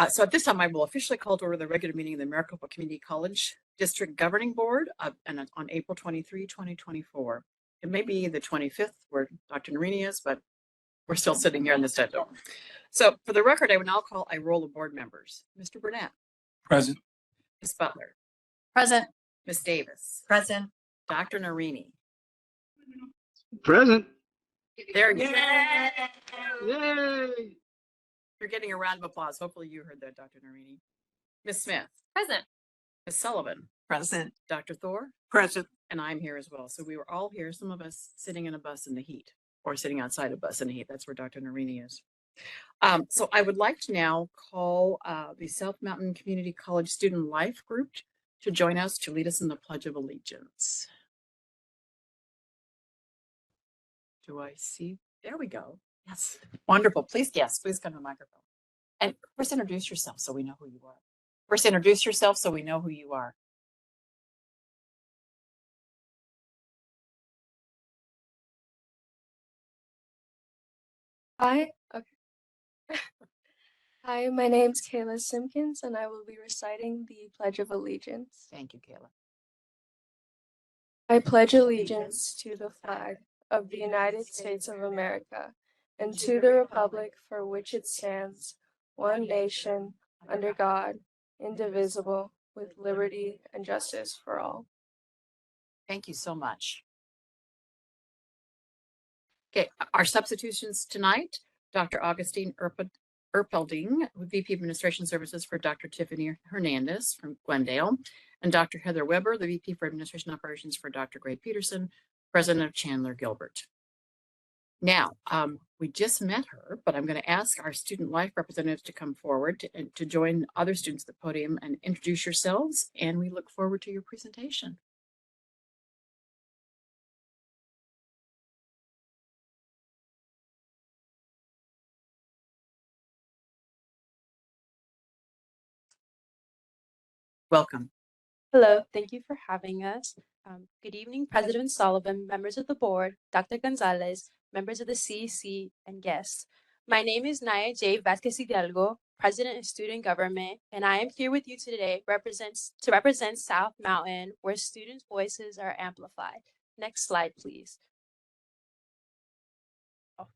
So at this time, I will officially call to order the regular meeting of the Maricopa Community College District Governing Board on April 23, 2024. It may be the 25th where Dr. Narini is, but we're still sitting here in the schedule. So for the record, I would now call a roll of board members. Mr. Burnett. Present. Ms. Butler. Present. Ms. Davis. Present. Dr. Narini. Present. There you go. Yay! You're getting a round of applause. Hopefully you heard that, Dr. Narini. Ms. Smith. Present. Ms. Sullivan. Present. Dr. Thor. Present. And I'm here as well. So we were all here, some of us sitting in a bus in the heat or sitting outside a bus in the heat. That's where Dr. Narini is. So I would like to now call the South Mountain Community College Student Life Group to join us to lead us in the Pledge of Allegiance. Do I see? There we go. Yes. Wonderful. Please, yes, please come to the microphone. And first introduce yourself so we know who you are. First introduce yourself so we know who you are. Hi. Okay. Hi, my name's Kayla Simpkins, and I will be reciting the Pledge of Allegiance. Thank you, Kayla. I pledge allegiance to the flag of the United States of America and to the republic for which it stands, one nation, under God, indivisible, with liberty and justice for all. Thank you so much. Okay, our substitutions tonight, Dr. Augustine Erpelding, VP of Administration Services for Dr. Tiffany Hernandez from Glendale, and Dr. Heather Weber, the VP for Administration Operations for Dr. Gray Peterson, President of Chandler Gilbert. Now, we just met her, but I'm going to ask our student life representatives to come forward to join other students at the podium and introduce yourselves, and we look forward to your presentation. Welcome. Hello, thank you for having us. Good evening, President Sullivan, members of the board, Dr. Gonzalez, members of the CEC, and guests. My name is Naya J. Vasquez Hidalgo, President of Student Government, and I am here with you today to represent South Mountain, where students' voices are amplified. Next slide, please. Oh,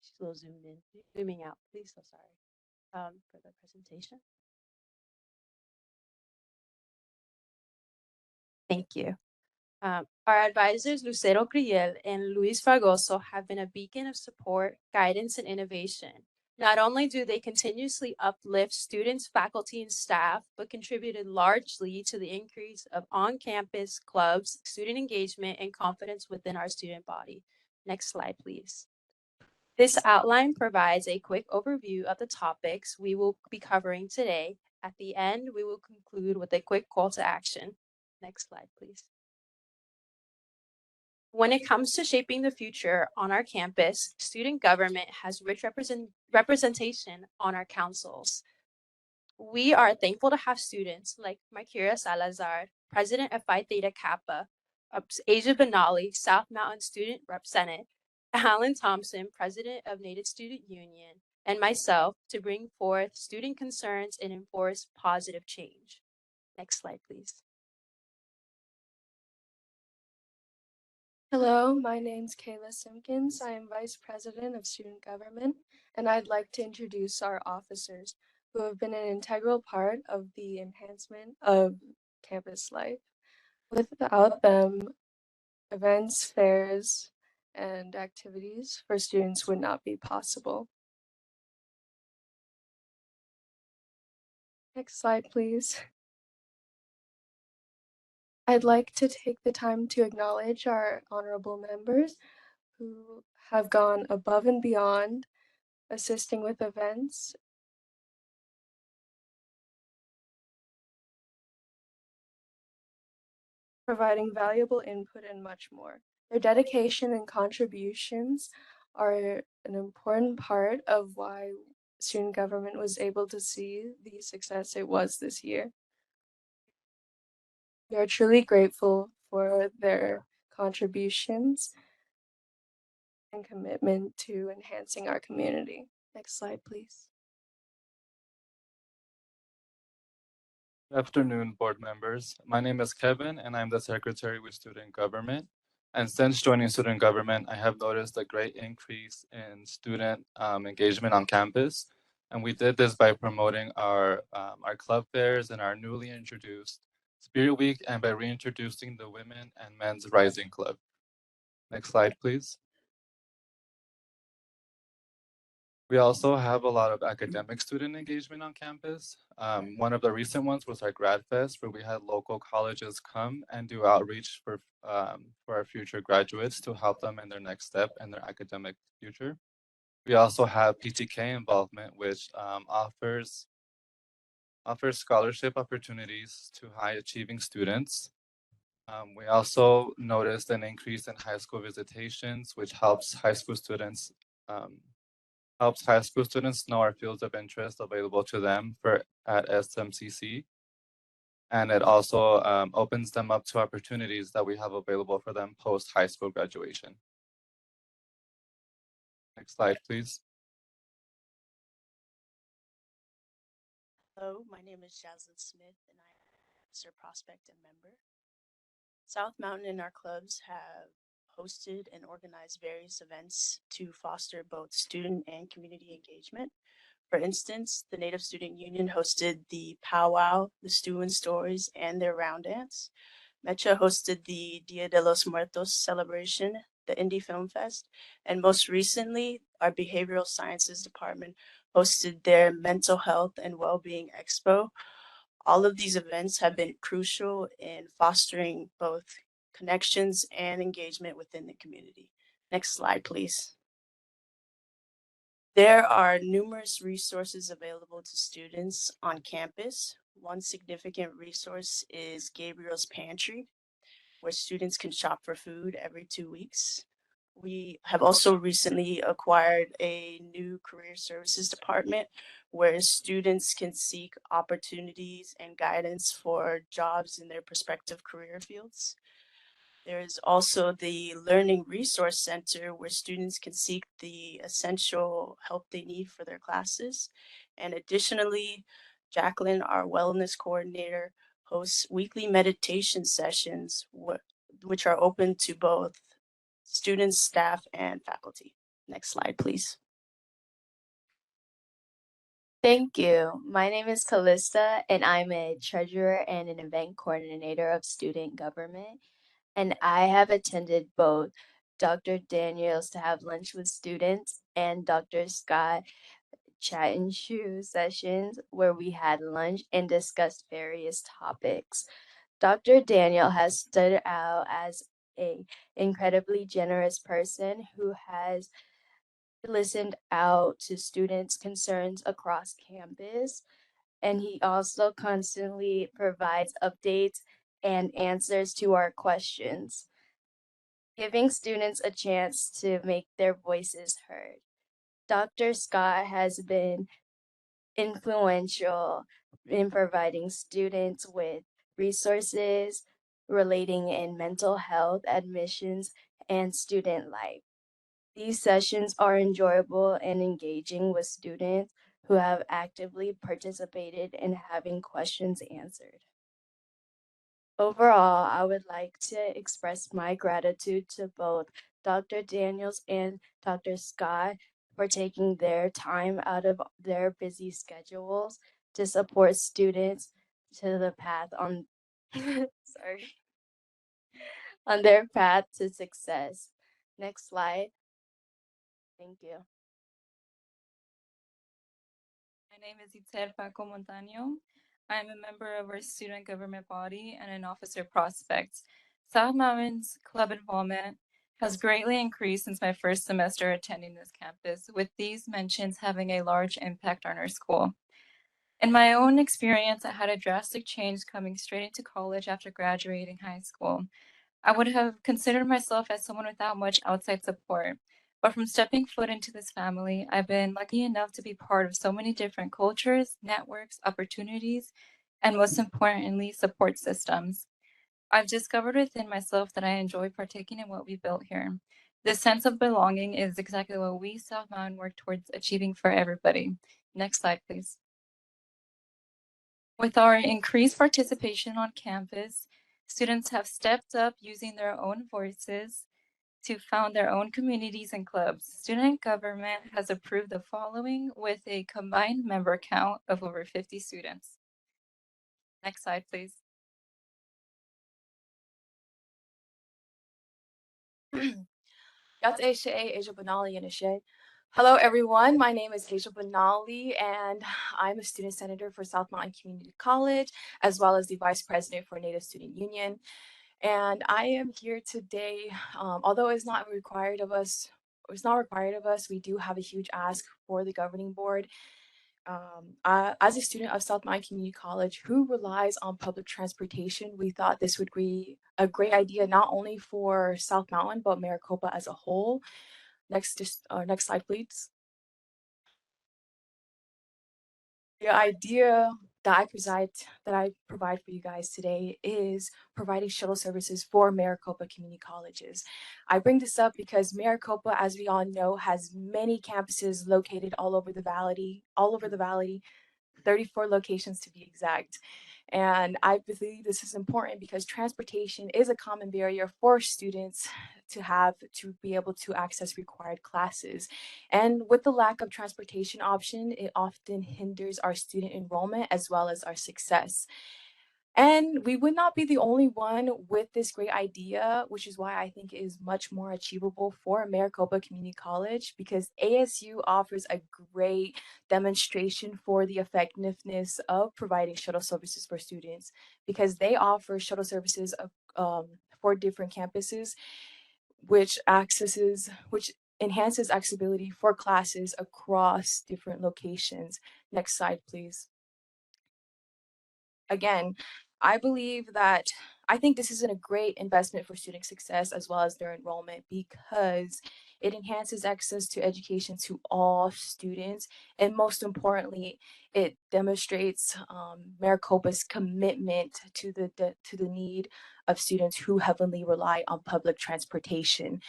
she's a little zoomed in, zooming out, please, so sorry for the presentation. Thank you. Our advisors, Lucero Criel and Luis Fragoso, have been a beacon of support, guidance, and innovation. Not only do they continuously uplift students, faculty, and staff, but contributed largely to the increase of on-campus clubs, student engagement, and confidence within our student body. Next slide, please. This outline provides a quick overview of the topics we will be covering today. At the end, we will conclude with a quick call to action. Next slide, please. When it comes to shaping the future on our campus, student government has rich representation on our councils. We are thankful to have students like Makira Salazar, President of Phi Theta Kappa, Asia Benali, South Mountain Student Rep Senate, Alan Thompson, President of Native Student Union, and myself to bring forth student concerns and enforce positive change. Next slide, please. Hello, my name's Kayla Simpkins. I am Vice President of Student Government, and I'd like to introduce our officers who have been an integral part of the enhancement of campus life. Without them, events, fairs, and activities for students would not be possible. Next slide, please. I'd like to take the time to acknowledge our honorable members who have gone above and beyond assisting with events, providing valuable input, and much more. Their dedication and contributions are an important part of why student government was able to see the success it was this year. We are truly grateful for their contributions and commitment to enhancing our community. Next slide, please. Good afternoon, board members. My name is Kevin, and I'm the secretary with student government. And since joining student government, I have noticed a great increase in student engagement on campus. And we did this by promoting our club fairs and our newly introduced Spirit Week, and by reintroducing the Women and Men's Rising Club. Next slide, please. We also have a lot of academic student engagement on campus. One of the recent ones was our Grad Fest, where we had local colleges come and do outreach for our future graduates to help them in their next step in their academic future. We also have PTK involvement, which offers scholarship opportunities to high achieving students. We also noticed an increase in high school visitations, which helps high school students know our fields of interest available to them at SMCC. And it also opens them up to opportunities that we have available for them post high school graduation. Next slide, please. Hello, my name is Jaslyn Smith, and I am an officer, prospect, and member. South Mountain and our clubs have hosted and organized various events to foster both student and community engagement. For instance, the Native Student Union hosted the powwow, the stew and stories, and their round dance. Mecha hosted the Dia de los Muertos celebration, the Indie Film Fest, and most recently, our Behavioral Sciences Department hosted their Mental Health and Wellbeing Expo. All of these events have been crucial in fostering both connections and engagement within the community. Next slide, please. There are numerous resources available to students on campus. One significant resource is Gabriel's Pantry, where students can shop for food every 2 weeks. We have also recently acquired a new career services department where students can seek opportunities and guidance for jobs in their prospective career fields. There is also the Learning Resource Center where students can seek the essential help they need for their classes. And additionally, Jacqueline, our wellness coordinator, hosts weekly meditation sessions, which are open to both students, staff, and faculty. Next slide, please. Thank you. My name is Callista, and I'm a treasurer and an event coordinator of student government. And I have attended both Dr. Daniels to have lunch with students and Dr. Scott chat and shoe sessions where we had lunch and discussed various topics. Dr. Daniel has stood out as a incredibly generous person who has listened out to students' concerns across campus, and he also constantly provides updates and answers to our questions, giving students a chance to make their voices heard. Dr. Scott has been influential in providing students with resources relating in mental health, admissions, and student life. These sessions are enjoyable and engaging with students who have actively participated in having questions answered. Overall, I would like to express my gratitude to both Dr. Daniels and Dr. Scott for taking their time out of their busy schedules to support students to the path on on their path to success. Next slide. Thank you. My name is Itzel Paco Montaño. I am a member of our student government body and an officer prospect. South Mountain's club involvement has greatly increased since my first semester attending this campus, with these mentions having a large impact on our school. In my own experience, I had a drastic change coming straight into college after graduating high school. I would have considered myself as someone without much outside support. But from stepping foot into this family, I've been lucky enough to be part of so many different cultures, networks, opportunities, and most importantly, support systems. I've discovered within myself that I enjoy partaking in what we built here. This sense of belonging is exactly what we South Mountain work towards achieving for everybody. Next slide, please. With our increased participation on campus, students have stepped up using their own voices to found their own communities and clubs. Student government has approved the following with a combined member count of over 50 students. Next slide, please. That's Asia Banali and Ashay. Hello, everyone. My name is Asia Banali, and I'm a student senator for South Mountain Community College, as well as the vice president for Native Student Union. And I am here today, although it's not required of us, we do have a huge ask for the governing board. As a student of South Mountain Community College who relies on public transportation, we thought this would be a great idea, not only for South Mountain, but Maricopa as a whole. Next slide, please. The idea that I provide for you guys today is providing shuttle services for Maricopa community colleges. I bring this up because Maricopa, as we all know, has many campuses located all over the valley, 34 locations to be exact. And I believe this is important because transportation is a common barrier for students to be able to access required classes. And with the lack of transportation option, it often hinders our student enrollment as well as our success. And we would not be the only one with this great idea, which is why I think it is much more achievable for Maricopa Community College, because ASU offers a great demonstration for the effectiveness of providing shuttle services for students, because they offer shuttle services for different campuses, which enhances accessibility for classes across different locations. Next slide, please. Again, I think this is a great investment for student success as well as their enrollment, because it enhances access to education to all students. And most importantly, it demonstrates Maricopa's commitment to the need of students who heavily rely on public transportation.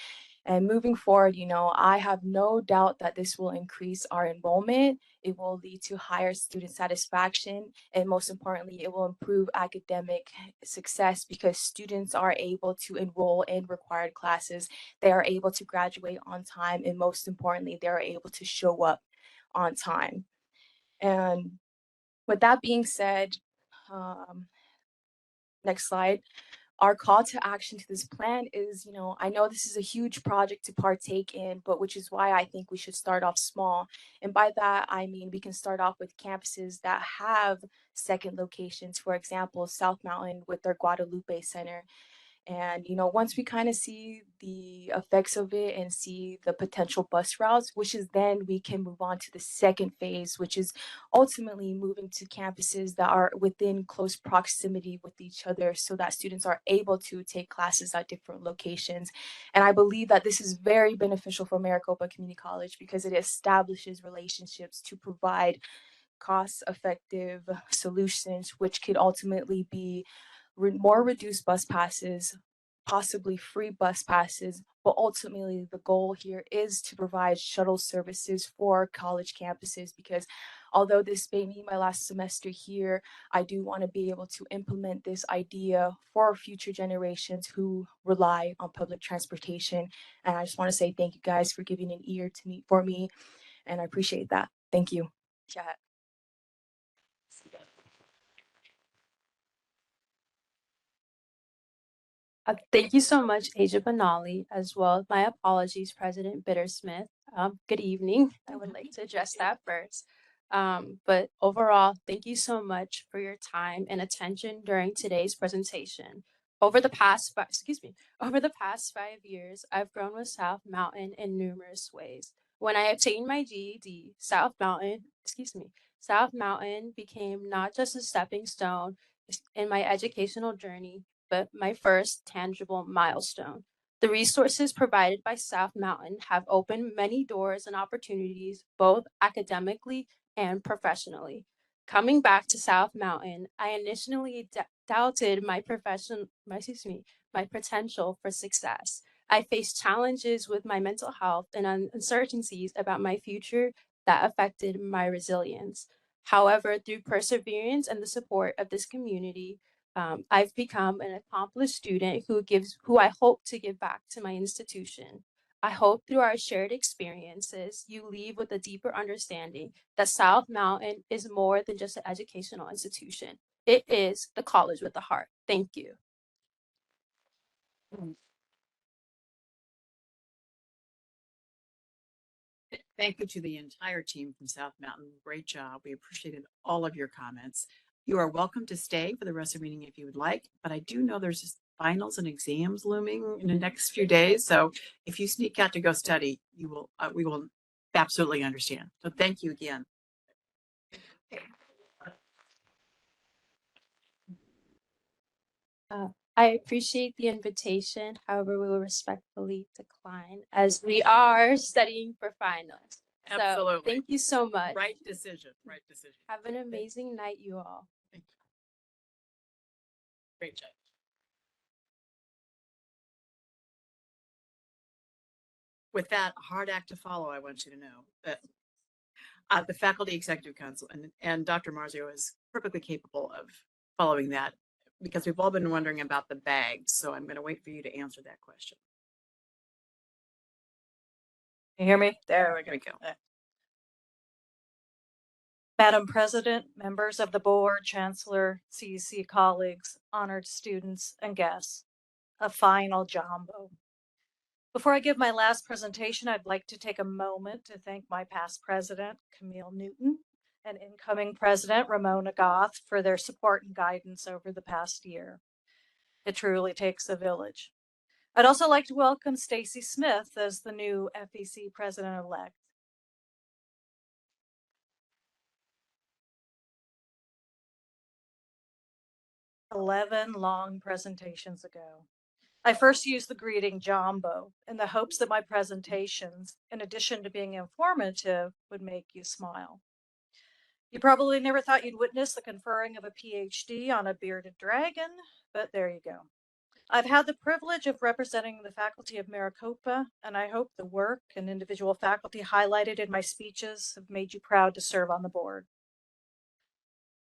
And moving forward, I have no doubt that this will increase our enrollment. It will lead to higher student satisfaction. And most importantly, it will improve academic success because students are able to enroll in required classes. They are able to graduate on time. And most importantly, they are able to show up on time. And with that being said, next slide. Our call to action to this plan is, I know this is a huge project to partake in, but which is why I think we should start off small. And by that, I mean, we can start off with campuses that have second locations. For example, South Mountain with their Guadalupe Center. And, once we kind of see the effects of it and see the potential bus routes, which is then we can move on to the second phase, which is ultimately moving to campuses that are within close proximity with each other so that students are able to take classes at different locations. And I believe that this is very beneficial for Maricopa Community College because it establishes relationships to provide cost-effective solutions, which could ultimately be more reduced bus passes, possibly free bus passes, but ultimately the goal here is to provide shuttle services for college campuses, because although this may be my last semester here, I do want to be able to implement this idea for future generations who rely on public transportation. And I just want to say thank you guys for giving an ear to me for me, and I appreciate that. Thank you. Chat. Thank you so much, Asia Banali, as well. My apologies, President Bittersmith. Good evening. I would like to address that first. But overall, thank you so much for your time and attention during today's presentation. Over the past 5 years, I've grown with South Mountain in numerous ways. When I obtained my GED, South Mountain became not just a stepping stone in my educational journey, but my first tangible milestone. The resources provided by South Mountain have opened many doors and opportunities, both academically and professionally. Coming back to South Mountain, I initially doubted my potential for success. I faced challenges with my mental health and uncertainties about my future that affected my resilience. However, through perseverance and the support of this community, I've become an accomplished student who I hope to give back to my institution. I hope through our shared experiences, you leave with a deeper understanding that South Mountain is more than just an educational institution. It is the college with a heart. Thank you. Thank you to the entire team from South Mountain. Great job. We appreciated all of your comments. You are welcome to stay for the rest of the meeting if you would like, but I do know there's just finals and exams looming in the next few days. So if you sneak out to go study, we will absolutely understand. So thank you again. I appreciate the invitation. However, we will respectfully decline as we are studying for finals. So, Absolutely. thank you so much. Right decision. Right decision. Have an amazing night, you all. Thank you. Great job. With that hard act to follow, I want you to know that the Faculty Executive Council and Dr. Marzio is perfectly capable of following that, because we've all been wondering about the bags. So I'm going to wait for you to answer that question. You hear me? There we go. Madam President, members of the board, Chancellor, CEC colleagues, honored students, and guests, a final jumbo. Before I give my last presentation, I'd like to take a moment to thank my past president, Camille Newton, and incoming president, Ramona Goth, for their support and guidance over the past year. It truly takes a village. I'd also like to welcome Stacy Smith as the new FEC president-elect. 11 long presentations ago, I first used the greeting Jumbo in the hopes that my presentations, in addition to being informative, would make you smile. You probably never thought you'd witness the conferring of a PhD on a bearded dragon, but there you go. I've had the privilege of representing the faculty of Maricopa, and I hope the work and individual faculty highlighted in my speeches have made you proud to serve on the board.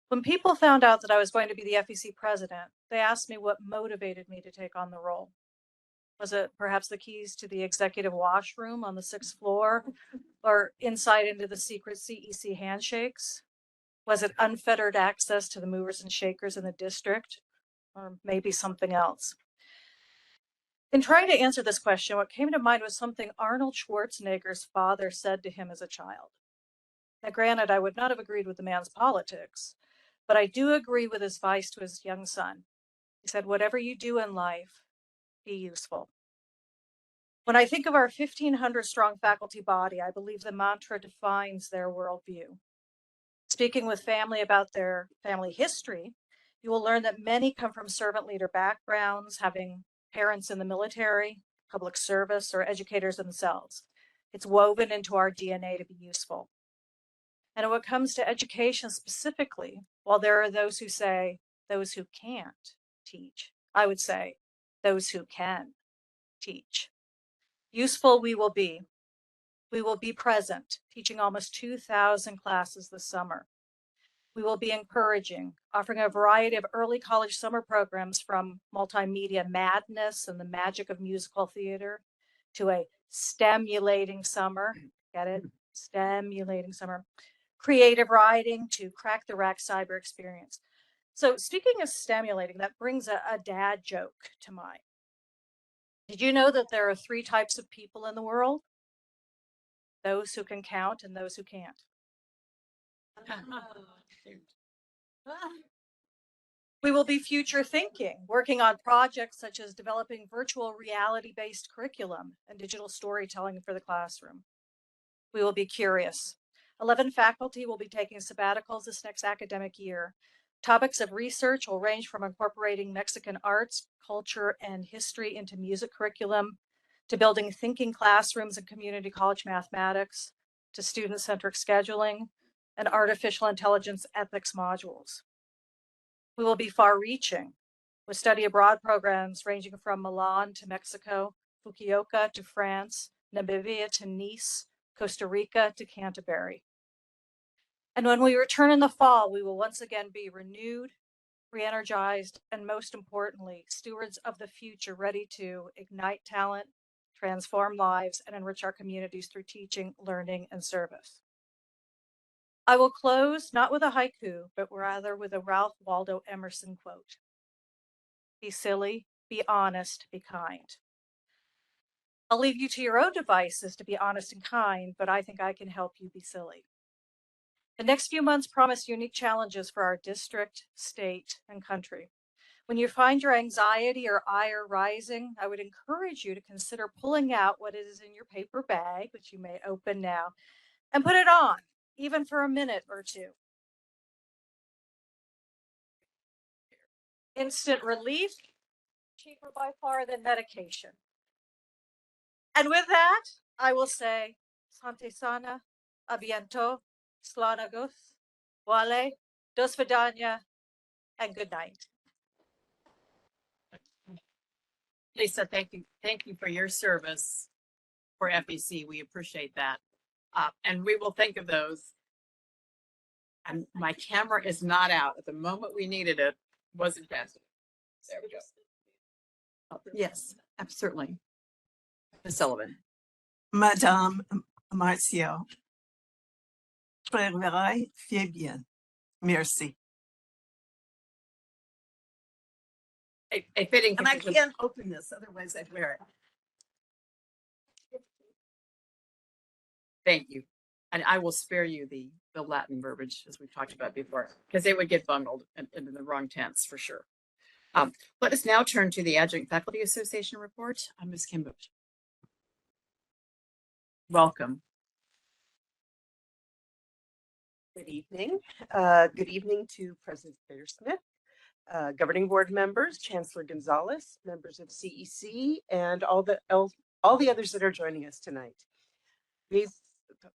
When people found out that I was going to be the FEC president, they asked me what motivated me to take on the role. Was it perhaps the keys to the executive washroom on the 6th floor, or insight into the secret CEC handshakes? Was it unfettered access to the movers and shakers in the district, or maybe something else? In trying to answer this question, what came to mind was something Arnold Schwarzenegger's father said to him as a child. Now, granted, I would not have agreed with the man's politics, but I do agree with his advice to his young son. He said, whatever you do in life, be useful. When I think of our 1,500 strong faculty body, I believe the mantra defines their worldview. Speaking with family about their family history, you will learn that many come from servant leader backgrounds, having parents in the military, public service, or educators themselves. It's woven into our DNA to be useful. And when it comes to education specifically, while there are those who say those who can't teach, I would say those who can teach. Useful we will be. We will be present, teaching almost 2,000 classes this summer. We will be encouraging, offering a variety of early college summer programs from multimedia madness and the magic of musical theater to a stimulating summer. Get it? Stimulating summer. Creative writing to crack the rack cyber experience. So speaking of stimulating, that brings a dad joke to mind. Did you know that there are 3 types of people in the world? Those who can count and those who can't. We will be future thinking, working on projects such as developing virtual reality-based curriculum and digital storytelling for the classroom. We will be curious. 11 faculty will be taking sabbaticals this next academic year. Topics of research will range from incorporating Mexican arts, culture, and history into music curriculum, to building thinking classrooms and community college mathematics, to student-centric scheduling, and artificial intelligence ethics modules. We will be far-reaching, with study abroad programs ranging from Milan to Mexico, Fukuoka to France, Namibia to Nice, Costa Rica to Canterbury. And when we return in the fall, we will once again be renewed, re-energized, and most importantly, stewards of the future, ready to ignite talent, transform lives, and enrich our communities through teaching, learning, and service. I will close not with a haiku, but rather with a Ralph Waldo Emerson quote. Be silly, be honest, be kind. I'll leave you to your own devices to be honest and kind, but I think I can help you be silly. The next few months promise unique challenges for our district, state, and country. When you find your anxiety or ire rising, I would encourage you to consider pulling out what is in your paper bag, which you may open now, and put it on, even for a minute or two. Instant relief, cheaper by far than medication. And with that, I will say, Sante sana, abiento, slanagus, wale, dos vidania, and good night. Lisa, thank you. Thank you for your service for FEC. We appreciate that. And we will think of those. And my camera is not out. At the moment we needed it, wasn't fast. There we go. Yes, absolutely. Ms. Sullivan. Madame Martial. Travail fait bien. Merci. A fitting. And I conclusion. can't open this, otherwise I'd wear it. Thank you. And I will spare you the Latin verbiage, as we've talked about before, because it would get bungled into the wrong tense for sure. Let us now turn to the Adjunct Faculty Association report. Ms. Kimbush. Welcome. Good evening. Good evening to President Smith, governing board members, Chancellor Gonzalez, members of CEC, and all the others that are joining us tonight.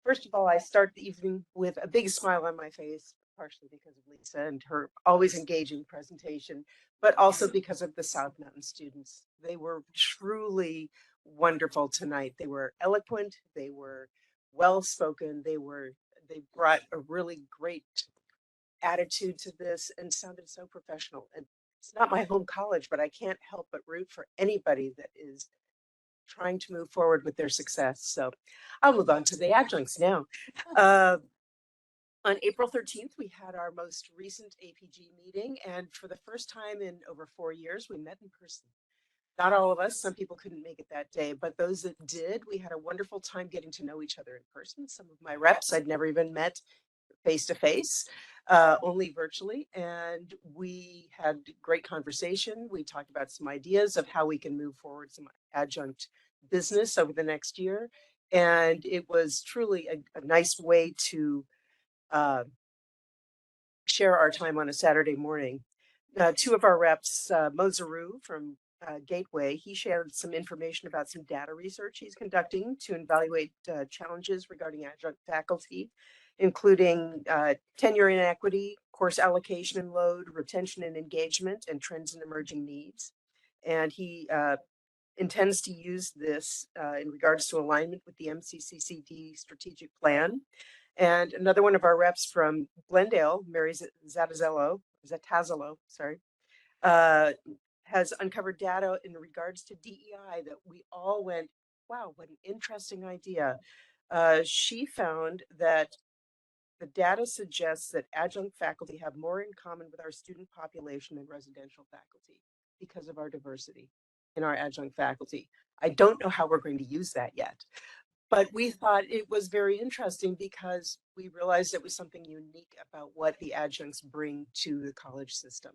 First of all, I start the evening with a big smile on my face, partially because of Lisa and her always engaging presentation, but also because of the South Mountain students. They were truly wonderful tonight. They were eloquent, they were well-spoken, they brought a really great attitude to this and sounded so professional. And it's not my home college, but I can't help but root for anybody that is trying to move forward with their success. So I'll move on to the adjuncts now. On April 13th, we had our most recent APG meeting, and for the first time in over 4 years, we met in person. Not all of us, some people couldn't make it that day, but those that did, we had a wonderful time getting to know each other in person. Some of my reps I'd never even met face to face, only virtually. And we had great conversation. We talked about some ideas of how we can move forward some adjunct business over the next year. And it was truly a nice way to share our time on a Saturday morning. Two of our reps, Mozaru from Gateway, he shared some information about some data research he's conducting to evaluate challenges regarding adjunct faculty, including tenure inequity, course allocation and load, retention and engagement, and trends and emerging needs. And he intends to use this in regards to alignment with the MCCCD strategic plan. And another one of our reps from Glendale, Mary Zatazzello, sorry, has uncovered data in regards to DEI that we all went, wow, what an interesting idea. She found that the data suggests that adjunct faculty have more in common with our student population than residential faculty because of our diversity in our adjunct faculty. I don't know how we're going to use that yet, but we thought it was very interesting because we realized it was something unique about what the adjuncts bring to the college system.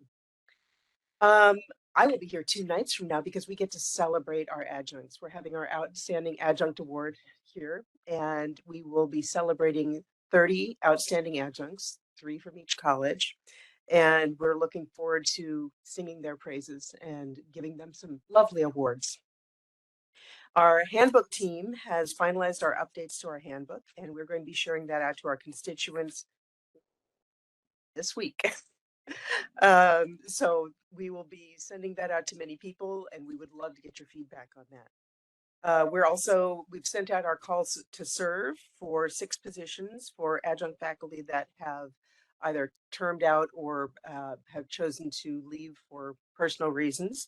I will be here 2 nights from now because we get to celebrate our adjuncts. We're having our Outstanding Adjunct Award here, and we will be celebrating 30 outstanding adjuncts, 3 from each college. And we're looking forward to singing their praises and giving them some lovely awards. Our handbook team has finalized our updates to our handbook, and we're going to be sharing that out to our constituents this week. So we will be sending that out to many people, and we would love to get your feedback on that. We've sent out our calls to serve for 6 positions for adjunct faculty that have either termed out or have chosen to leave for personal reasons.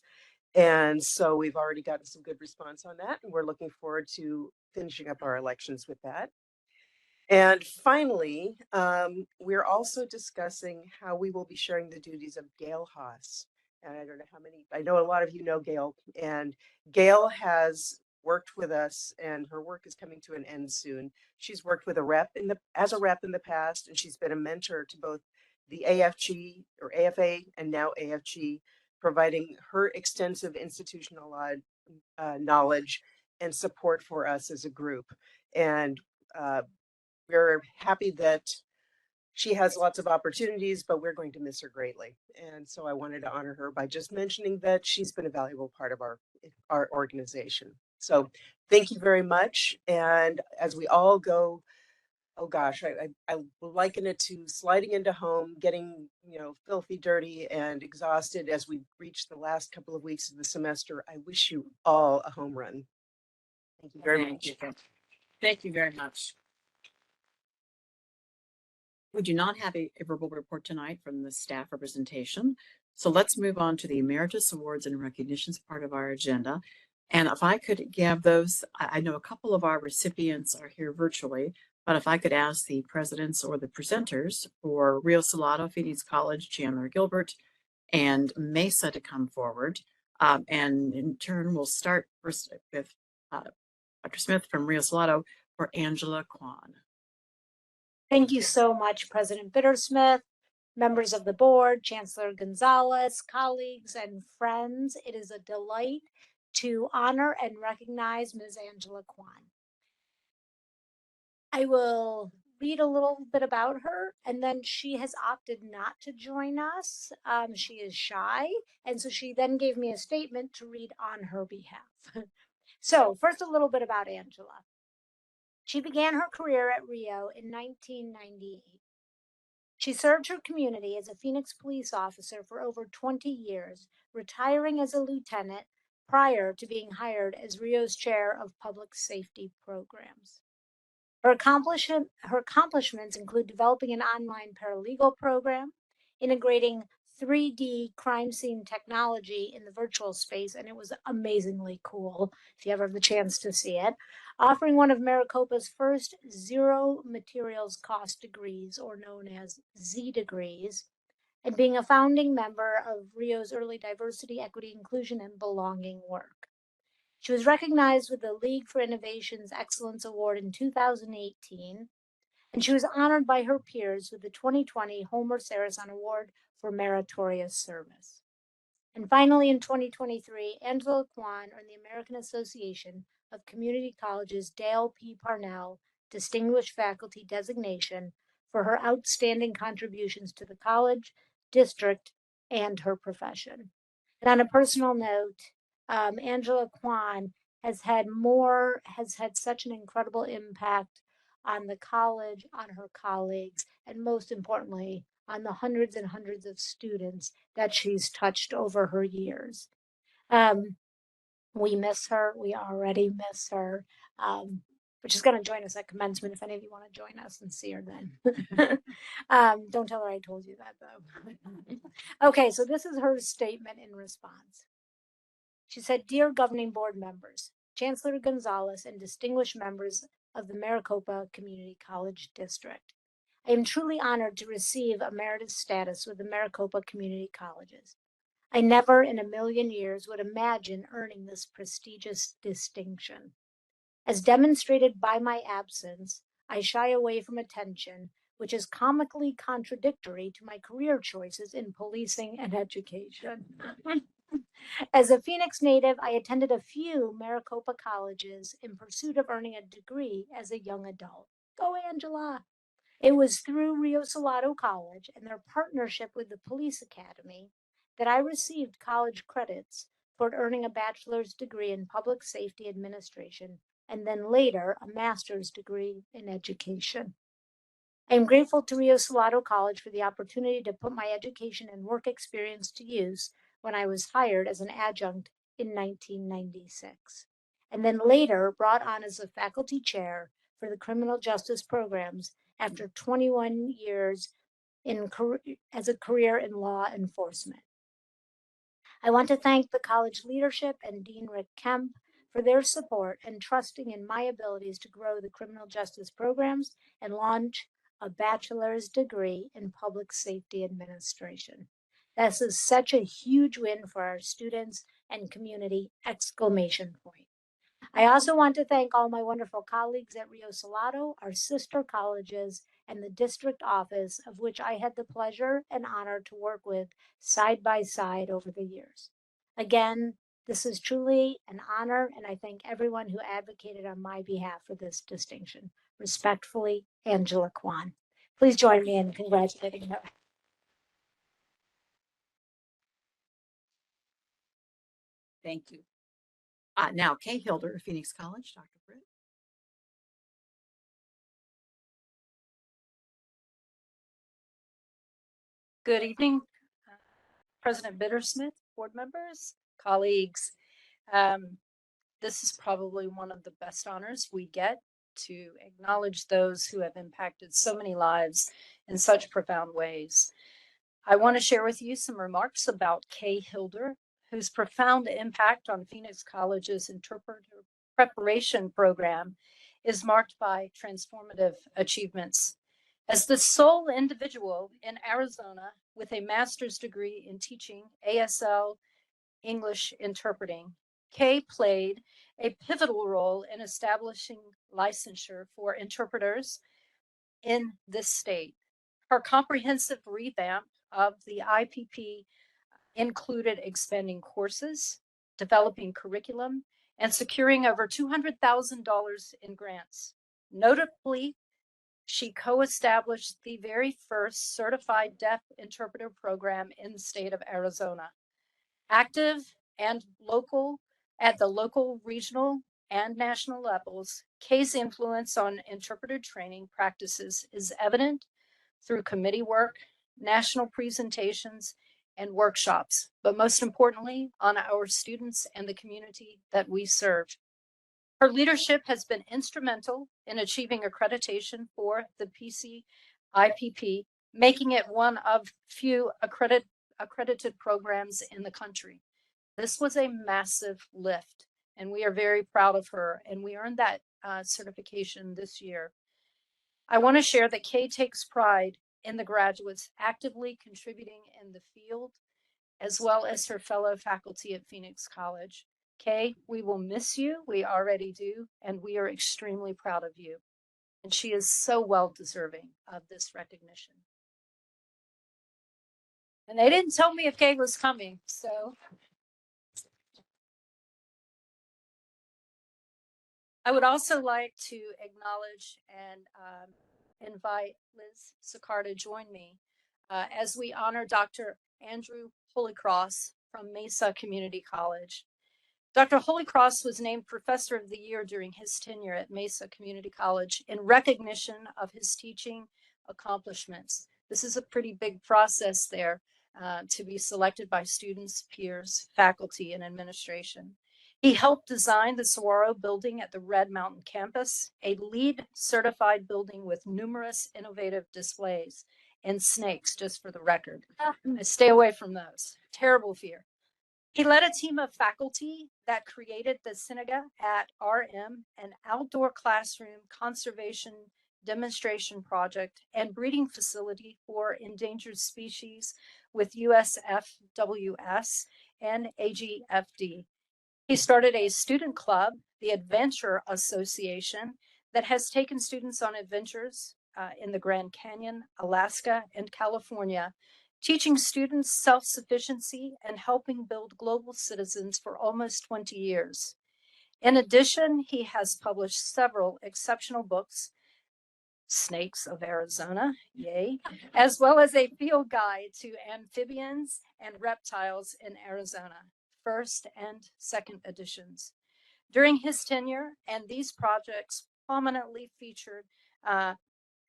And so we've already gotten some good response on that, and we're looking forward to finishing up our elections with that. And finally, we're also discussing how we will be sharing the duties of Gail Haas. And I don't know how many, I know a lot of you know Gail, and Gail has worked with us, and her work is coming to an end soon. She's worked with as a rep in the past, and she's been a mentor to both the AFG or AFA and now AFG, providing her extensive institutional knowledge and support for us as a group. And we're happy that she has lots of opportunities, but we're going to miss her greatly. And so I wanted to honor her by just mentioning that she's been a valuable part of our organization. So thank you very much. And as we all go, oh gosh, I liken it to sliding into home, getting, filthy, dirty, and exhausted as we reach the last couple of weeks of the semester. I wish you all a home run. Thank you very much. Thank you very much. We do not have a verbal report tonight from the staff representation. So let's move on to the Emeritus Awards and Recognitions part of our agenda. And if I could give those, I know a couple of our recipients are here virtually, but if I could ask the presidents or the presenters for Rio Salado, Phoenix College, Chandler Gilbert, and Mesa to come forward. And in turn, we'll start first with Dr. Smith from Rio Salado for Angela Kwan. Thank you so much, President Bittersmith, members of the board, Chancellor Gonzalez, colleagues, and friends. It is a delight to honor and recognize Ms. Angela Kwan. I will read a little bit about her, and then she has opted not to join us. She is shy, and so she then gave me a statement to read on her behalf. So first, a little bit about Angela. She began her career at Rio in 1998. She served her community as a Phoenix police officer for over 20 years, retiring as a lieutenant prior to being hired as Rio's chair of public safety programs. Her accomplishments include developing an online paralegal program, integrating 3D crime scene technology in the virtual space, and it was amazingly cool if you ever have the chance to see it, offering one of Maricopa's first zero materials cost degrees, or known as Z degrees, and being a founding member of Rio's early diversity, equity, inclusion, and belonging work. She was recognized with the League for Innovation's Excellence Award in 2018, and she was honored by her peers with the 2020 Homer Saracen Award for Meritorious Service. And finally, in 2023, Angela Kwan earned the American Association of Community Colleges Dale P. Parnell Distinguished Faculty Designation for her outstanding contributions to the college, district, and her profession. And on a personal note, Angela Kwan has had such an incredible impact on the college, on her colleagues, and most importantly, on the hundreds and hundreds of students that she's touched over her years. We miss her. We already miss her. But she's going to join us at commencement if any of you want to join us and see her then. Don't tell her I told you that, though. Okay, so this is her statement in response. She said, "Dear governing board members, Chancellor Gonzalez, and distinguished members of the Maricopa Community College District, I am truly honored to receive emeritus status with the Maricopa Community Colleges. I never in a million years would imagine earning this prestigious distinction. As demonstrated by my absence, I shy away from attention, which is comically contradictory to my career choices in policing and education. As a Phoenix native, I attended a few Maricopa colleges in pursuit of earning a degree as a young adult. Go, Angela! It was through Rio Salado College and their partnership with the Police Academy that I received college credits for earning a bachelor's degree in public safety administration and then later a master's degree in education. I am grateful to Rio Salado College for the opportunity to put my education and work experience to use when I was hired as an adjunct in 1996. and then later brought on as a faculty chair for the criminal justice programs after 21 years as a career in law enforcement. I want to thank the college leadership and Dean Rick Kemp for their support and trusting in my abilities to grow the criminal justice programs and launch a bachelor's degree in public safety administration. This is such a huge win for our students and community! Exclamation point. I also want to thank all my wonderful colleagues at Rio Salado, our sister colleges, and the district office, of which I had the pleasure and honor to work with side by side over the years. Again, this is truly an honor, and I thank everyone who advocated on my behalf for this distinction. Respectfully, Angela Kwan. Please join me in congratulating her. Thank you. Now, Kay Hilder of Phoenix College, Dr. Britt. Good evening, President Bittersmith, board members, colleagues. This is probably one of the best honors we get to acknowledge those who have impacted so many lives in such profound ways. I want to share with you some remarks about Kay Hilder, whose profound impact on Phoenix College's interpreter preparation program is marked by transformative achievements. As the sole individual in Arizona with a master's degree in teaching ASL English interpreting, Kay played a pivotal role in establishing licensure for interpreters in this state. Her comprehensive revamp of the IPP included expanding courses, developing curriculum, and securing over $200,000 in grants. Notably, she co-established the very first certified deaf interpreter program in the state of Arizona. Active and local at the local, regional, and national levels, Kay's influence on interpreter training practices is evident through committee work, national presentations, and workshops, but most importantly, on our students and the community that we serve. Her leadership has been instrumental in achieving accreditation for the PCIPP, making it one of few accredited programs in the country. This was a massive lift, and we are very proud of her, and we earned that certification this year. I want to share that Kay takes pride in the graduates actively contributing in the field, as well as her fellow faculty at Phoenix College. Kay, we will miss you. We already do, and we are extremely proud of you. And she is so well deserving of this recognition. And they didn't tell me if Kay was coming, so. I would also like to acknowledge and invite Liz Sakar to join me as we honor Dr. Andrew Holycross from Mesa Community College. Dr. Holycross was named Professor of the Year during his tenure at Mesa Community College in recognition of his teaching accomplishments. This is a pretty big process there to be selected by students, peers, faculty, and administration. He helped design the Saguaro building at the Red Mountain campus, a LEED certified building with numerous innovative displays and snakes, just for the record. I stay away from those. Terrible fear. He led a team of faculty that created the Synagogue at RM, an outdoor classroom conservation demonstration project and breeding facility for endangered species with USFWS and AGFD. He started a student club, the Adventure Association, that has taken students on adventures in the Grand Canyon, Alaska, and California, teaching students self-sufficiency and helping build global citizens for almost 20 years. In addition, he has published several exceptional books, Snakes of Arizona, yay, as well as a field guide to amphibians and reptiles in Arizona, first and second editions. During his tenure, and these projects prominently featured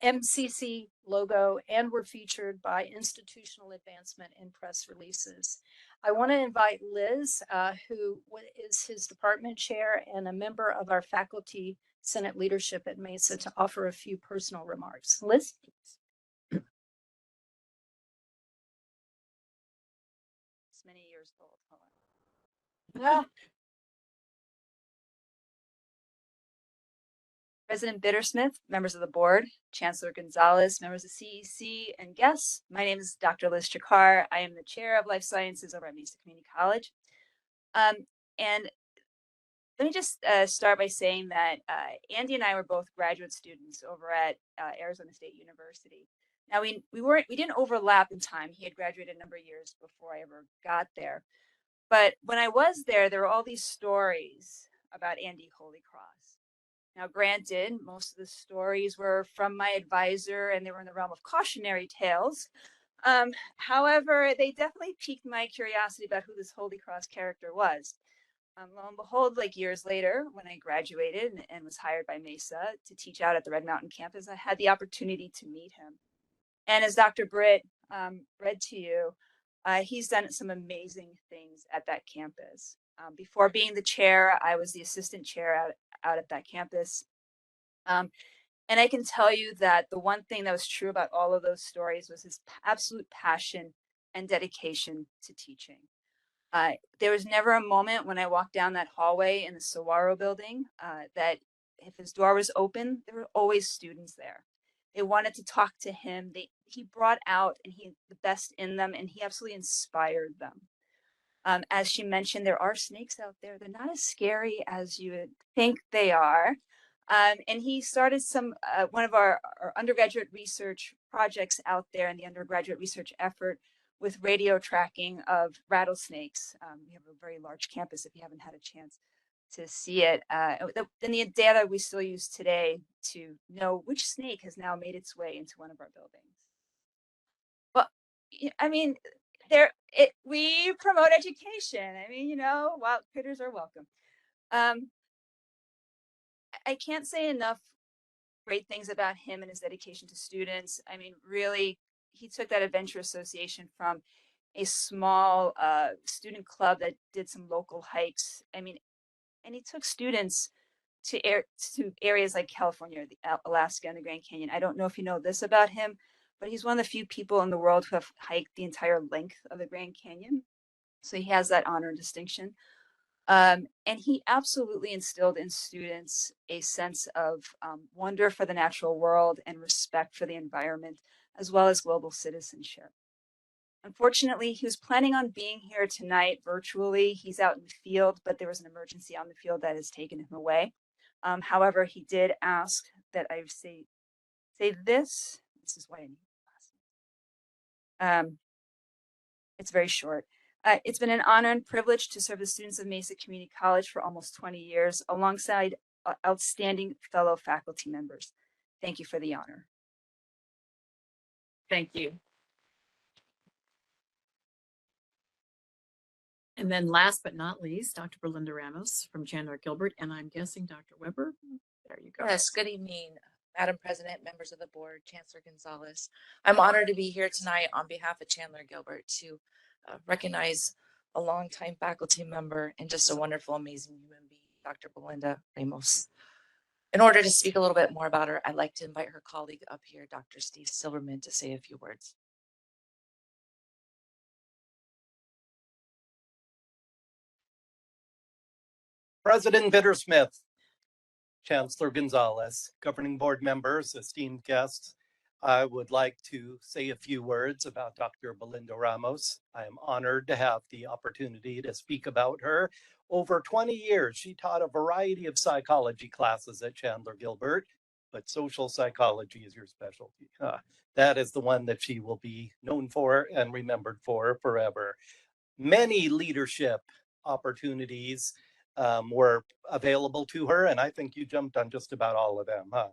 MCC logo and were featured by institutional advancement in press releases. I want to invite Liz, who is his department chair and a member of our faculty Senate leadership at Mesa, to offer a few personal remarks. Liz? It's many years old. Hold on. President Bittersmith, members of the board, Chancellor Gonzalez, members of CEC, and guests. My name is Dr. Liz Chakar. I am the chair of life sciences over at Mesa Community College. And let me just start by saying that Andy and I were both graduate students over at Arizona State University. Now we didn't overlap in time. He had graduated a number of years before I ever got there. But when I was there were all these stories about Andy Holycross. Now, granted, most of the stories were from my advisor and they were in the realm of cautionary tales. However, they definitely piqued my curiosity about who this Holycross character was. Lo and behold, like years later, when I graduated and was hired by Mesa to teach out at the Red Mountain campus, I had the opportunity to meet him. And as Dr. Britt read to you, he's done some amazing things at that campus. Before being the chair, I was the assistant chair out at that campus. And I can tell you that the one thing that was true about all of those stories was his absolute passion and dedication to teaching. There was never a moment when I walked down that hallway in the Saguaro building that if his door was open, there were always students there. They wanted to talk to him. He brought out the best in them, and he absolutely inspired them. As she mentioned, there are snakes out there. They're not as scary as you would think they are. And he started one of our undergraduate research projects out there in the undergraduate research effort with radio tracking of rattlesnakes. We have a very large campus if you haven't had a chance to see it. And the data we still use today to know which snake has now made its way into one of our buildings. Well, I mean, we promote education. I mean, wild critters are welcome. I can't say enough great things about him and his dedication to students. I mean, really, he took that Adventure Association from a small student club that did some local hikes. I mean, and he took students to areas like California, Alaska, and the Grand Canyon. I don't know if you know this about him, but he's one of the few people in the world who have hiked the entire length of the Grand Canyon. So he has that honor and distinction. And he absolutely instilled in students a sense of wonder for the natural world and respect for the environment, as well as global citizenship. Unfortunately, he was planning on being here tonight virtually. He's out in the field, but there was an emergency on the field that has taken him away. However, he did ask that I say this. This is why I need glasses. It's very short. It's been an honor and privilege to serve the students of Mesa Community College for almost 20 years, alongside outstanding fellow faculty members. Thank you for the honor. Thank you. And then last but not least, Dr. Belinda Ramos from Chandler Gilbert, and I'm guessing Dr. Weber. There you go. Yes, good evening, Madam President, members of the board, Chancellor Gonzalez. I'm honored to be here tonight on behalf of Chandler Gilbert to recognize a longtime faculty member and just a wonderful, amazing human being, Dr. Belinda Ramos. In order to speak a little bit more about her, I'd like to invite her colleague up here, Dr. Steve Silverman, to say a few words. President Bittersmith, Chancellor Gonzalez, governing board members, esteemed guests, I would like to say a few words about Dr. Belinda Ramos. I am honored to have the opportunity to speak about her. Over 20 years, she taught a variety of psychology classes at Chandler Gilbert, but social psychology is your specialty. That is the one that she will be known for and remembered for forever. Many leadership opportunities were available to her, and I think you jumped on just about all of them, huh?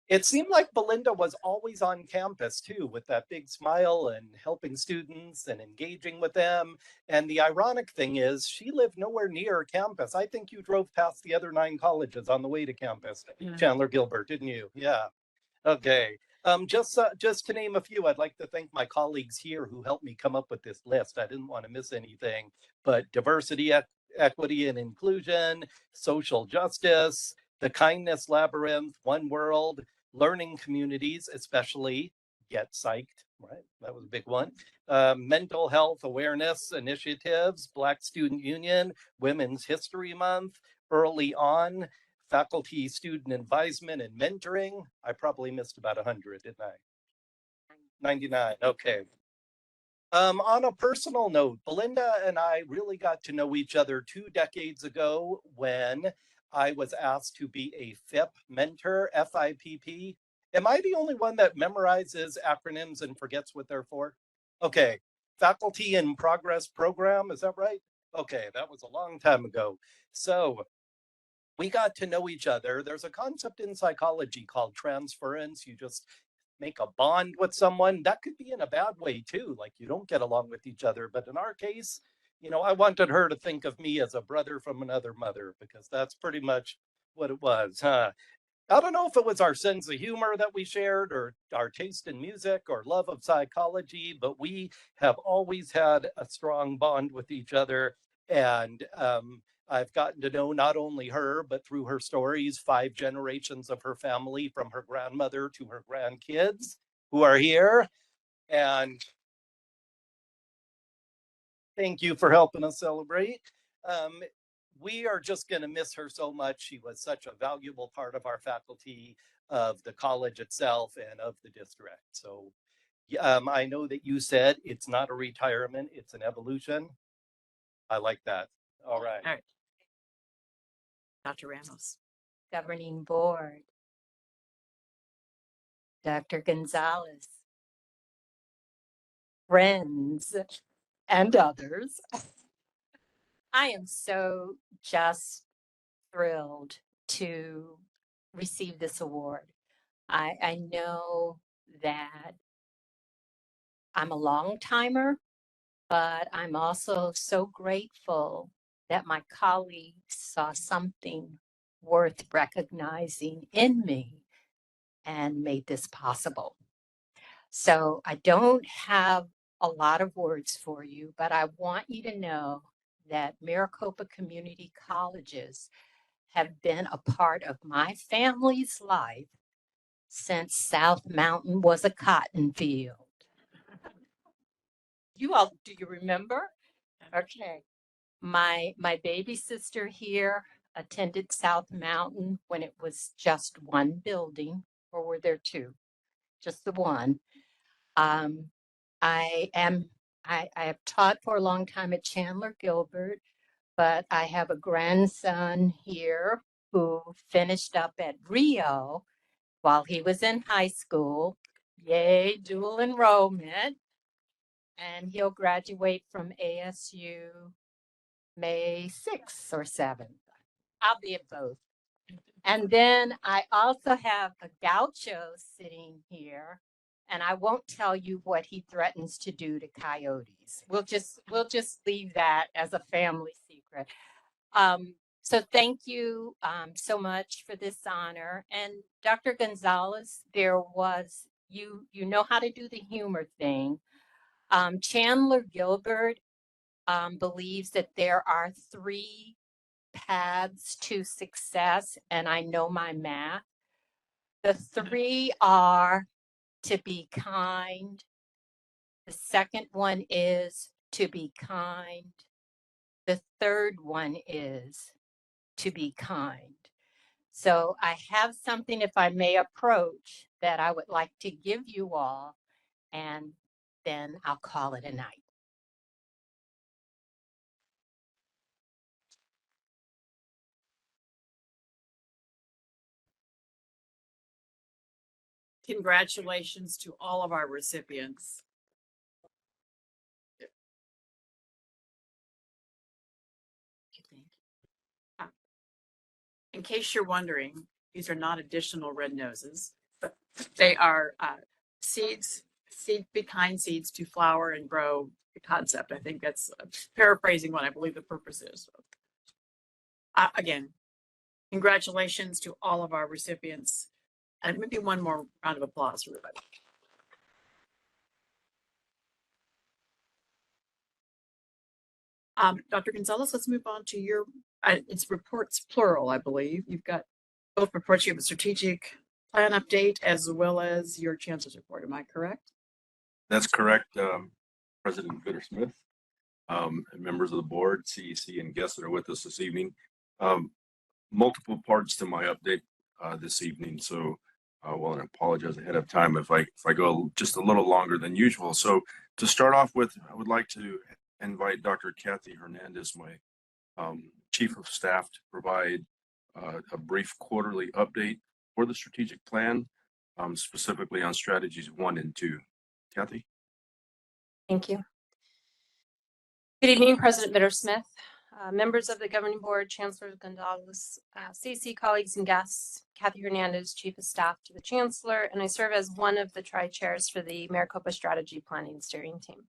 It seemed like Belinda was always on campus too, with that big smile and helping students and engaging with them. And the ironic thing is she lived nowhere near campus. I think you drove past the other 9 colleges on the way to campus, Chandler Gilbert, didn't you? Yeah. Okay. Just to name a few, I'd like to thank my colleagues here who helped me come up with this list. I didn't want to miss anything, but diversity, equity and inclusion, social justice, the kindness labyrinth, One World, learning communities, especially Get Psyched, right? That was a big one. Mental health awareness initiatives, Black Student Union, Women's History Month, Early On, faculty student advisement and mentoring. I probably missed about 100, didn't I? 99, okay. On a personal note, Belinda and I really got to know each other 2 decades ago when I was asked to be a FIP mentor, FIPP. Am I the only one that memorizes acronyms and forgets what they're for? Okay, Faculty in Progress Program, is that right? Okay, that was a long time ago. So we got to know each other. There's a concept in psychology called transference. You just make a bond with someone. That could be in a bad way too, like you don't get along with each other. But in our case, I wanted her to think of me as a brother from another mother, because that's pretty much what it was. I don't know if it was our sense of humor that we shared, or our taste in music, or love of psychology, but we have always had a strong bond with each other. And I've gotten to know not only her, but through her stories, 5 generations of her family, from her grandmother to her grandkids who are here. And thank you for helping us celebrate. We are just going to miss her so much. She was such a valuable part of our faculty, of the college itself, and of the district. So I know that you said it's not a retirement, it's an evolution. I like that. All right. All right. Dr. Ramos. Governing Board, Dr. Gonzalez, friends, and others. I am so just thrilled to receive this award. I know that I'm a long timer, but I'm also so grateful that my colleagues saw something worth recognizing in me and made this possible. So I don't have a lot of words for you, but I want you to know that Maricopa Community Colleges have been a part of my family's life since South Mountain was a cotton field. Do you remember? Okay. My baby sister here attended South Mountain when it was just one building, or were there 2? Just the one. I have taught for a long time at Chandler Gilbert, but I have a grandson here who finished up at Rio while he was in high school. Yay, dual enrollment. And he'll graduate from ASU May 6th or 7th. I'll be at both. And then I also have a gaucho sitting here, and I won't tell you what he threatens to do to coyotes. We'll just leave that as a family secret. So thank you so much for this honor. And Dr. Gonzalez, you know how to do the humor thing. Chandler Gilbert believes that there are 3 paths to success, and I know my math. The 3 are to be kind. The second one is to be kind. The third one is to be kind. So I have something, if I may approach, that I would like to give you all, and then I'll call it a night. Congratulations to all of our recipients. In case you're wondering, these are not additional red noses, but they are be kind seeds to flower and grow the concept. I think that's paraphrasing what I believe the purpose is. Again, congratulations to all of our recipients. And maybe one more round of applause for everybody. Dr. Gonzalez, let's move on to your, it's reports plural, I believe. You've got both reports. You have a strategic plan update as well as your chancellor's report. Am I correct? That's correct, President Bittersmith, and members of the board, CEC, and guests that are with us this evening. Multiple parts to my update this evening, so well, and I apologize ahead of time if I go just a little longer than usual. So to start off with, I would like to invite Dr. Kathy Hernandez, my Chief of Staff, to provide a brief quarterly update for the strategic plan, specifically on strategies 1 and 2. Kathy? Thank you. Good evening, President Bittersmith, members of the Governing Board, Chancellor Gonzalez, CC colleagues and guests. Kathy Hernandez, Chief of Staff to the Chancellor, and I serve as one of the tri-chairs for the Maricopa Strategy Planning Steering Team.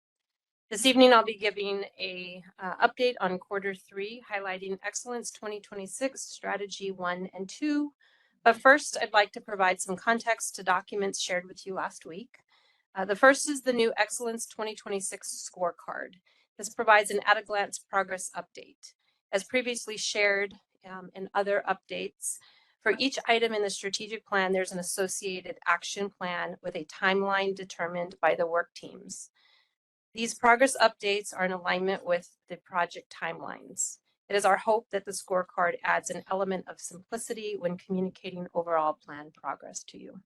This evening, I'll be giving a update on Q3, highlighting Excellence 2026 Strategy 1 and 2. But first, I'd like to provide some context to documents shared with you last week. The first is the new Excellence 2026 scorecard. This provides an at-a-glance progress update. As previously shared in other updates, for each item in the strategic plan, there's an associated action plan with a timeline determined by the work teams. These progress updates are in alignment with the project timelines. It is our hope that the scorecard adds an element of simplicity when communicating overall plan progress to you.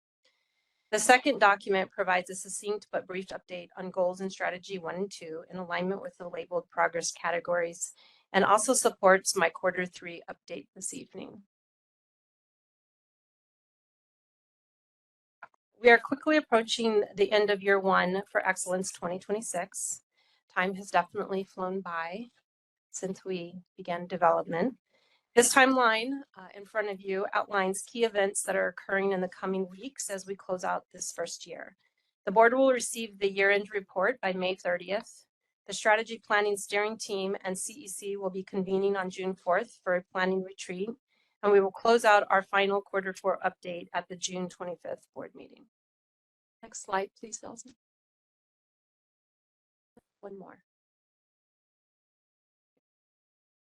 The second document provides a succinct but brief update on goals in strategy 1 and 2 in alignment with the labeled progress categories, and also supports my Q3 update this evening. We are quickly approaching the end of year 1 for Excellence 2026. Time has definitely flown by since we began development. This timeline in front of you outlines key events that are occurring in the coming weeks as we close out this first year. The board will receive the year-end report by May 30th. The strategy planning steering team and CEC will be convening on June 4th for a planning retreat, and we will close out our final Q4 update at the June 25th board meeting. Next slide, please, Elsa. One more.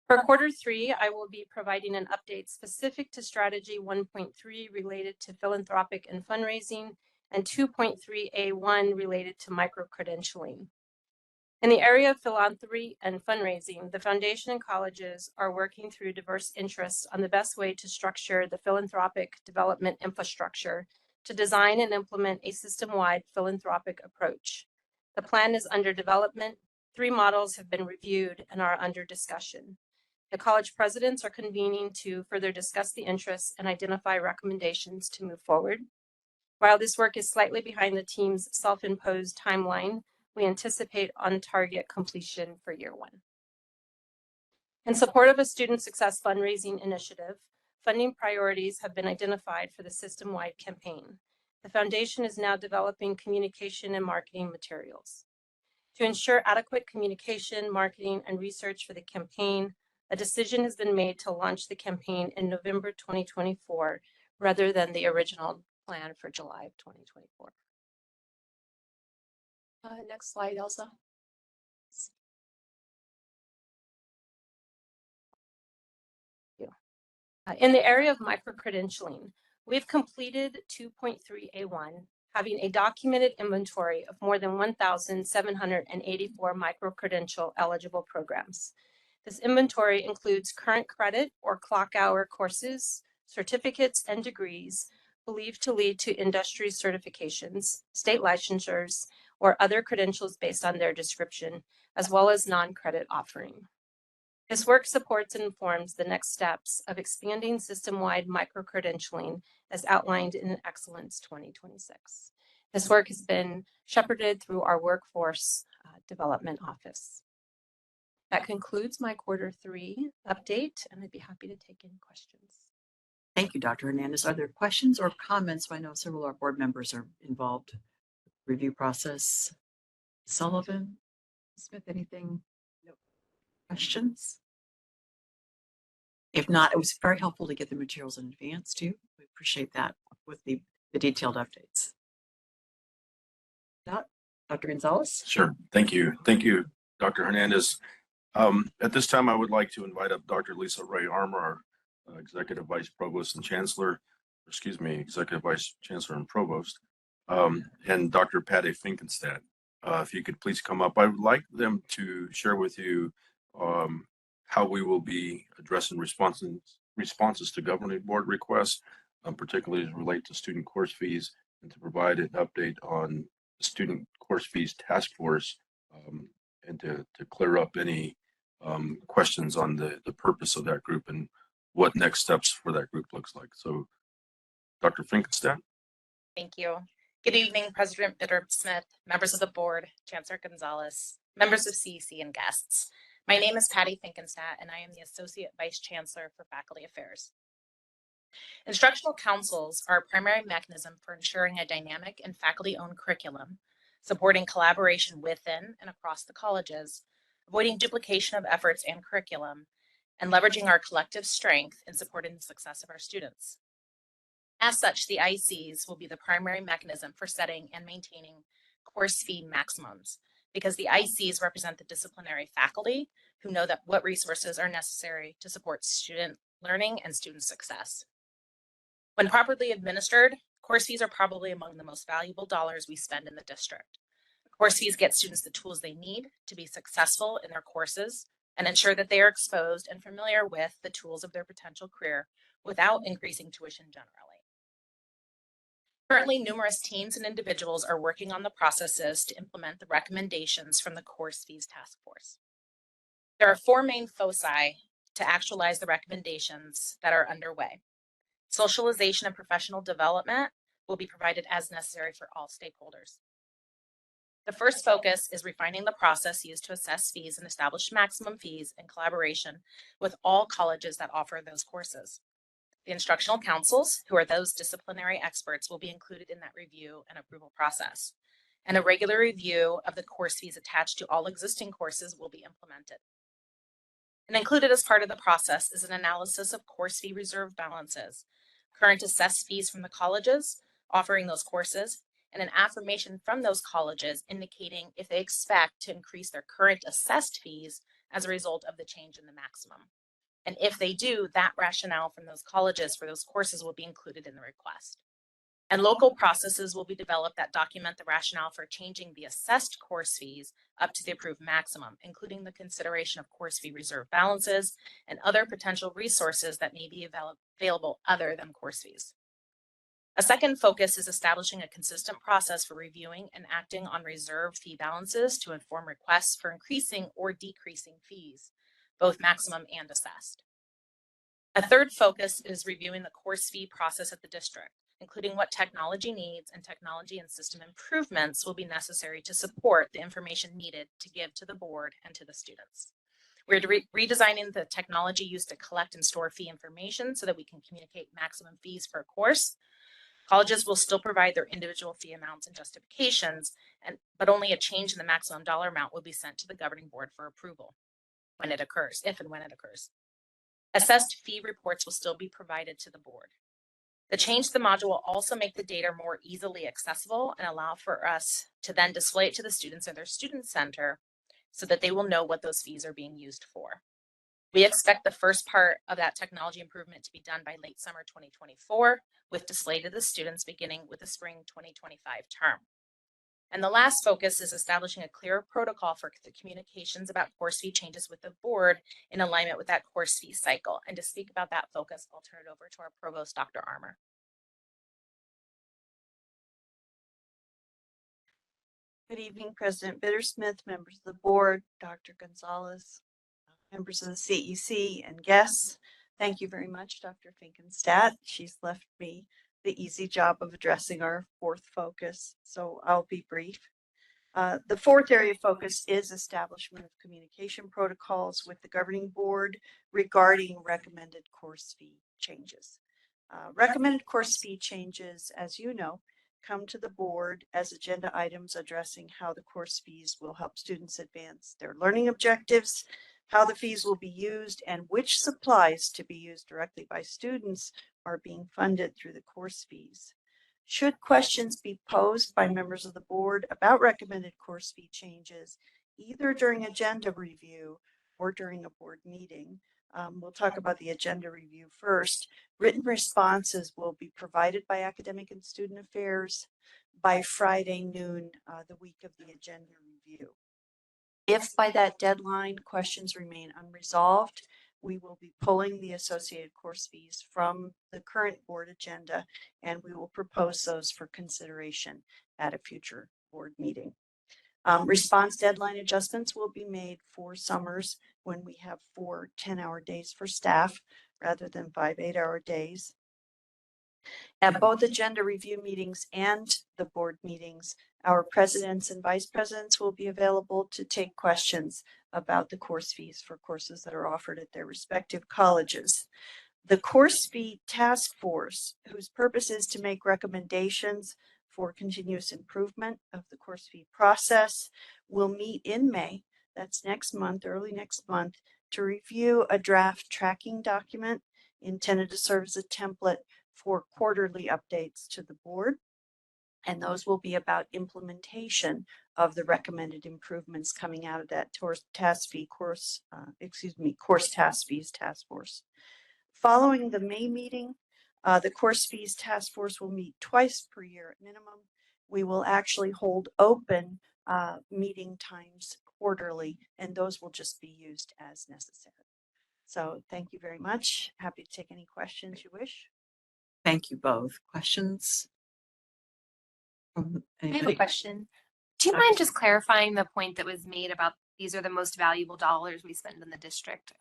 For Q3, I will be providing an update specific to strategy 1.3 related to philanthropic and fundraising, and 2.3A1 related to micro-credentialing. In the area of philanthropy and fundraising, the foundation and colleges are working through diverse interests on the best way to structure the philanthropic development infrastructure to design and implement a system-wide philanthropic approach. The plan is under development. 3 models have been reviewed and are under discussion. The college presidents are convening to further discuss the interests and identify recommendations to move forward. While this work is slightly behind the team's self-imposed timeline, we anticipate on-target completion for year 1. In support of a student success fundraising initiative, funding priorities have been identified for the system-wide campaign. The foundation is now developing communication and marketing materials. To ensure adequate communication, marketing, and research for the campaign, a decision has been made to launch the campaign in November 2024 rather than the original plan for July of 2024. Next slide, Elsa. In the area of micro-credentialing, we've completed 2.3A1, having a documented inventory of more than 1,784 micro-credential eligible programs. This inventory includes current credit or clock hour courses, certificates, and degrees believed to lead to industry certifications, state licensures, or other credentials based on their description, as well as non-credit offering. This work supports and informs the next steps of expanding system-wide micro-credentialing as outlined in Excellence 2026. This work has been shepherded through our Workforce Development Office. That concludes my Q3 update, and I'd be happy to take any questions. Thank you, Dr. Hernandez. Are there questions or comments? I know several of our board members are involved. Review process. Sullivan, Smith, anything? No questions? If not, it was very helpful to get the materials in advance too. We appreciate that with the the detailed updates. Dr. Gonzalez? Sure. Thank you. Thank you, Dr. Hernandez. At this time, I would like to invite up Dr. Lisa Ray Armour, our Executive Vice Provost and Chancellor, Executive Vice Chancellor and Provost, and Dr. Patty Finkenstadt. If you could please come up. I would like them to share with you how we will be addressing responses to governing board requests, particularly as relate to student course fees, and to provide an update on the student course fees task force, and to clear up any questions on the purpose of that group and what next steps for that group looks like. So, Dr. Finkenstadt. Thank you. Good evening, President Bitter-Smith, members of the board, Chancellor Gonzalez, members of CEC, and guests. My name is Patty Finkenstadt, and I am the Associate Vice Chancellor for Faculty Affairs. Instructional councils are a primary mechanism for ensuring a dynamic and faculty-owned curriculum, supporting collaboration within and across the colleges, avoiding duplication of efforts and curriculum, and leveraging our collective strength in supporting the success of our students. As such, the ICs will be the primary mechanism for setting and maintaining course fee maximums, because the ICs represent the disciplinary faculty who know that what resources are necessary to support student learning and student success. When properly administered, course fees are probably among the most valuable dollars we spend in the district. Course fees get students the tools they need to be successful in their courses and ensure that they are exposed and familiar with the tools of their potential career without increasing tuition generally. Currently, numerous teams and individuals are working on the processes to implement the recommendations from the course fees task force. There are 4 main foci to actualize the recommendations that are underway. Socialization and professional development will be provided as necessary for all stakeholders. The first focus is refining the process used to assess fees and establish maximum fees in collaboration with all colleges that offer those courses. The instructional councils, who are those disciplinary experts, will be included in that review and approval process. And a regular review of the course fees attached to all existing courses will be implemented. And included as part of the process is an analysis of course fee reserve balances, current assessed fees from the colleges offering those courses, and an affirmation from those colleges indicating if they expect to increase their current assessed fees as a result of the change in the maximum. And if they do, that rationale from those colleges for those courses will be included in the request. And local processes will be developed that document the rationale for changing the assessed course fees up to the approved maximum, including the consideration of course fee reserve balances and other potential resources that may be available other than course fees. A second focus is establishing a consistent process for reviewing and acting on reserve fee balances to inform requests for increasing or decreasing fees, both maximum and assessed. A third focus is reviewing the course fee process at the district, including what technology needs and technology and system improvements will be necessary to support the information needed to give to the board and to the students. We're redesigning the technology used to collect and store fee information so that we can communicate maximum fees for a course. Colleges will still provide their individual fee amounts and justifications, but only a change in the maximum dollar amount will be sent to the governing board for approval when it occurs, if and when it occurs. Assessed fee reports will still be provided to the board. The change to the module will also make the data more easily accessible and allow for us to then display it to the students in their student center so that they will know what those fees are being used for. We expect the first part of that technology improvement to be done by late summer 2024, with display to the students beginning with the spring 2025 term. And the last focus is establishing a clear protocol for the communications about course fee changes with the board in alignment with that course fee cycle. And to speak about that focus, I'll turn it over to our provost, Dr. Armour. Good evening, President Bitter-Smith, members of the board, Dr. Gonzalez, members of the CEC, and guests. Thank you very much, Dr. Finkenstadt. She's left me the easy job of addressing our fourth focus, so I'll be brief. The fourth area of focus is establishment of communication protocols with the governing board regarding recommended course fee changes. Recommended course fee changes, as you know, come to the board as agenda items addressing how the course fees will help students advance their learning objectives, how the fees will be used, and which supplies to be used directly by students are being funded through the course fees. Should questions be posed by members of the board about recommended course fee changes, either during agenda review or during a board meeting, we'll talk about the agenda review first. Written responses will be provided by Academic and Student Affairs by Friday noon, the week of the agenda review. If by that deadline questions remain unresolved, we will be pulling the associated course fees from the current board agenda, and we will propose those for consideration at a future board meeting. Response deadline adjustments will be made for summers when we have 4 10-hour days for staff rather than 5 8-hour days. At both agenda review meetings and the board meetings, our presidents and vice presidents will be available to take questions about the course fees for courses that are offered at their respective colleges. The course fee task force, whose purpose is to make recommendations for continuous improvement of the course fee process, will meet in May, that's next month, early next month, to review a draft tracking document intended to serve as a template for quarterly updates to the board. And those will be about implementation of the recommended improvements coming out of that course task fees task force. Following the May meeting, the course fees task force will meet twice per year at minimum. We will actually hold open meeting times quarterly, and those will just be used as necessary. So thank you very much. Happy to take any questions you wish. Thank you both. Questions? I have a question. Do you mind just clarifying the point that was made about these are the most valuable dollars we spend in the district?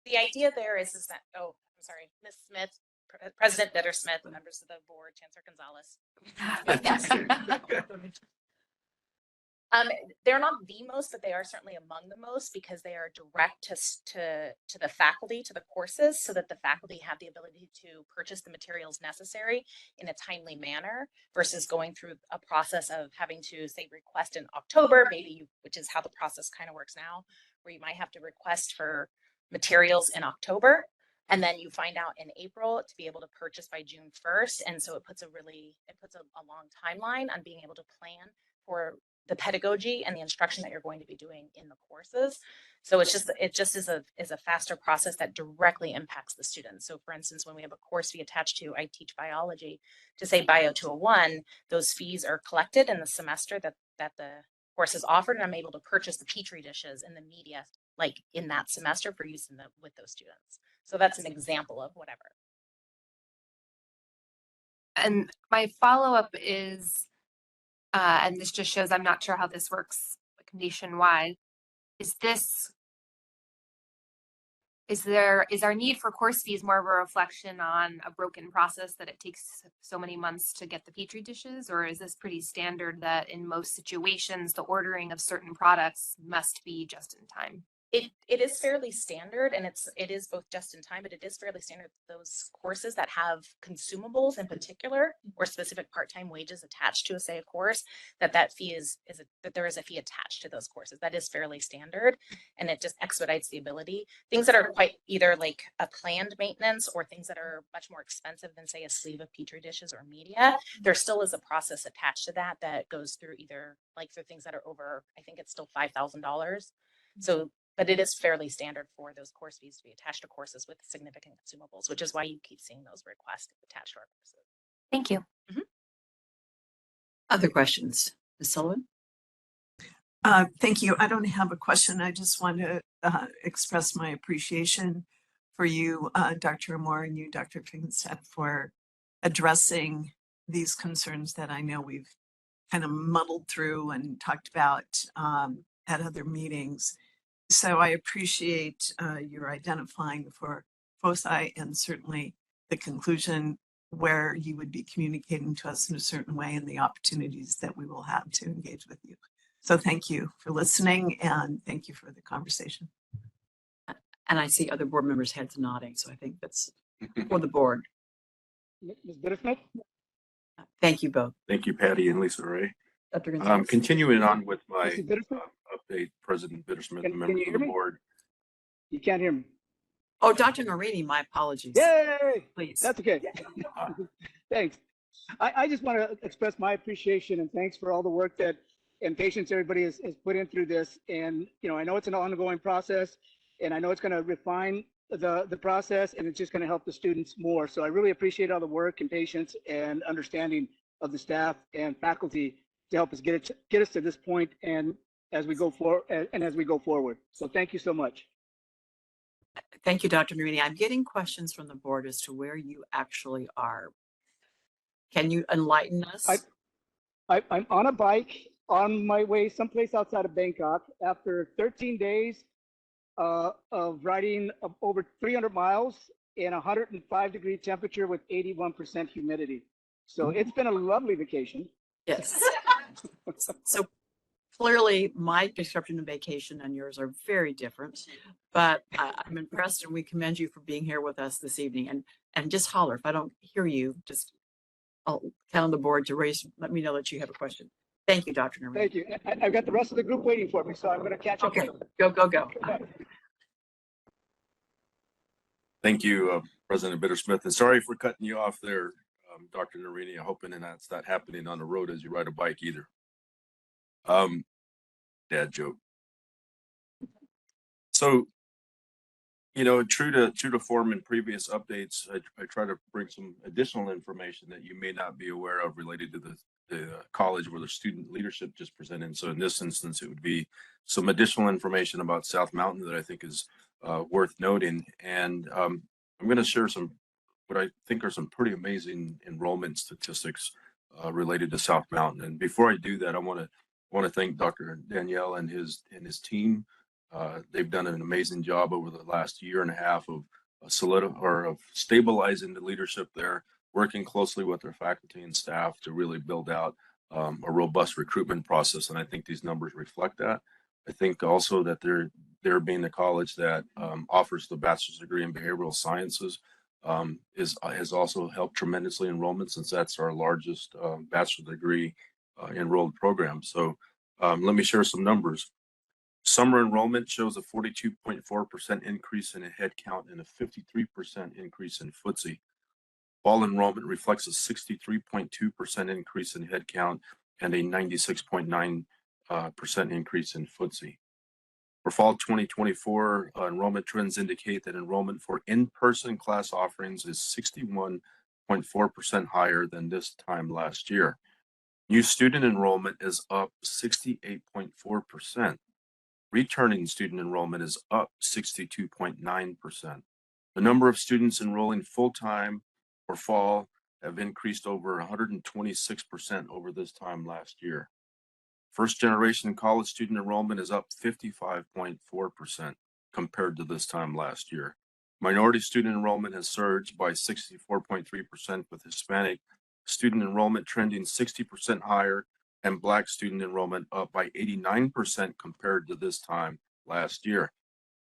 The idea there is that, oh, I'm sorry, Ms. Smith, President Bittersmith, members of the board, Chancellor Gonzalez. They're not the most, but they are certainly among the most because they are direct to the faculty, to the courses, so that the faculty have the ability to purchase the materials necessary in a timely manner versus going through a process of having to, say, request in October, which is how the process kind of works now, where you might have to request for materials in October, and then you find out in April to be able to purchase by June 1st. And so it puts a long timeline on being able to plan for the pedagogy and the instruction that you're going to be doing in the courses. So it just is a faster process that directly impacts the students. So for instance, when we have a course fee attached to I teach biology, to say Bio 201, those fees are collected in the semester that the course is offered, and I'm able to purchase the Petri dishes and the media like in that semester for use with those students. So that's an example of whatever. And my follow-up is, and this just shows I'm not sure how this works like nationwide. Is our need for course fees more of a reflection on a broken process that it takes so many months to get the Petri dishes, or is this pretty standard that in most situations the ordering of certain products must be just in time? It is fairly standard, and it is both just in time, but it is fairly standard. Those courses that have consumables in particular or specific part-time wages attached to a course, that fee that there is a fee attached to those courses. That is fairly standard, and it just expedites the ability. Things that are quite either like a planned maintenance or things that are much more expensive than say a sleeve of Petri dishes or media, there still is a process attached to that goes through either like for things that are over, I think it's still $5,000. So, but it is fairly standard for those course fees to be attached to courses with significant consumables, which is why you keep seeing those requests attached to our courses. Thank you. Mm-hmm. Other questions? Ms. Sullivan? Thank you. I don't have a question. I just want to express my appreciation for you, Dr. Amor, and you, Dr. Fingenstedt, for addressing these concerns that I know we've kind of muddled through and talked about at other meetings. So I appreciate your identifying for foci and certainly the conclusion where you would be communicating to us in a certain way and the opportunities that we will have to engage with you. So thank you for listening and thank you for the conversation. And I see other board members' heads nodding, so I think that's for the board. Ms. Bittersmith? Thank you both. Thank you, Patty and Lisa Ray. Dr. Gonzalez. Continuing on with my Mr. Bittersmith? update, President Bittersmith Can and members you of the hear me? board. You can't hear me. Oh, Dr. Marini, my apologies. Yay! Please. That's okay. Thanks. I just want to express my appreciation and thanks for all the work that and patience everybody has put in through this. And, you know, I know it's an ongoing process and I know it's going to refine the process and it's just going to help the students more. So I really appreciate all the work and patience and understanding of the staff and faculty to help us get us to this point and as we go forward. So thank you so much. Thank you, Dr. Narini. I'm getting questions from the board as to where you actually are. Can you enlighten us? I'm on a bike on my way someplace outside of Bangkok after 13 days of riding over 300 miles in 105-degree temperature with 81% humidity. So it's been a lovely vacation. Yes. So clearly my description of vacation and yours are very different, but I'm impressed and we commend you for being here with us this evening. And just holler if I don't hear you, just I'll count on the board to let me know that you have a question. Thank you, Dr. Narini. Thank you. I've got the rest of the group waiting for me, so I'm going to catch up. Okay, go. Okay. Thank you, President Bittersmith. And sorry for cutting you off there, Dr. Narini. I'm hoping that's not happening on the road as you ride a bike either. Dad joke. So, you know, true to form in previous updates, I try to bring some additional information that you may not be aware of related to the college where the student leadership just presented. So in this instance, it would be some additional information about South Mountain that I think is worth noting. And I'm going to share what I think are some pretty amazing enrollment statistics related to South Mountain. And before I do that, I want to thank Dr. Danielle and his team. They've done an amazing job over the last year and a half of stabilizing the leadership there, working closely with their faculty and staff to really build out a robust recruitment process. And I think these numbers reflect that. I think also that they're being the college that offers the bachelor's degree in behavioral sciences has also helped tremendously enrollment, since that's our largest bachelor's degree enrolled program. So let me share some numbers. Summer enrollment shows a 42.4% increase in head count and a 53% increase in FTSE. Fall enrollment reflects a 63.2% increase in head count and a 96.9% increase in FTSE. For fall 2024, enrollment trends indicate that enrollment for in-person class offerings is 61.4% higher than this time last year. New student enrollment is up 68.4%. Returning student enrollment is up 62.9%. The number of students enrolling full-time for fall have increased over 126% over this time last year. First generation college student enrollment is up 55.4% compared to this time last year. Minority student enrollment has surged by 64.3%, with Hispanic student enrollment trending 60% higher and Black student enrollment up by 89% compared to this time last year.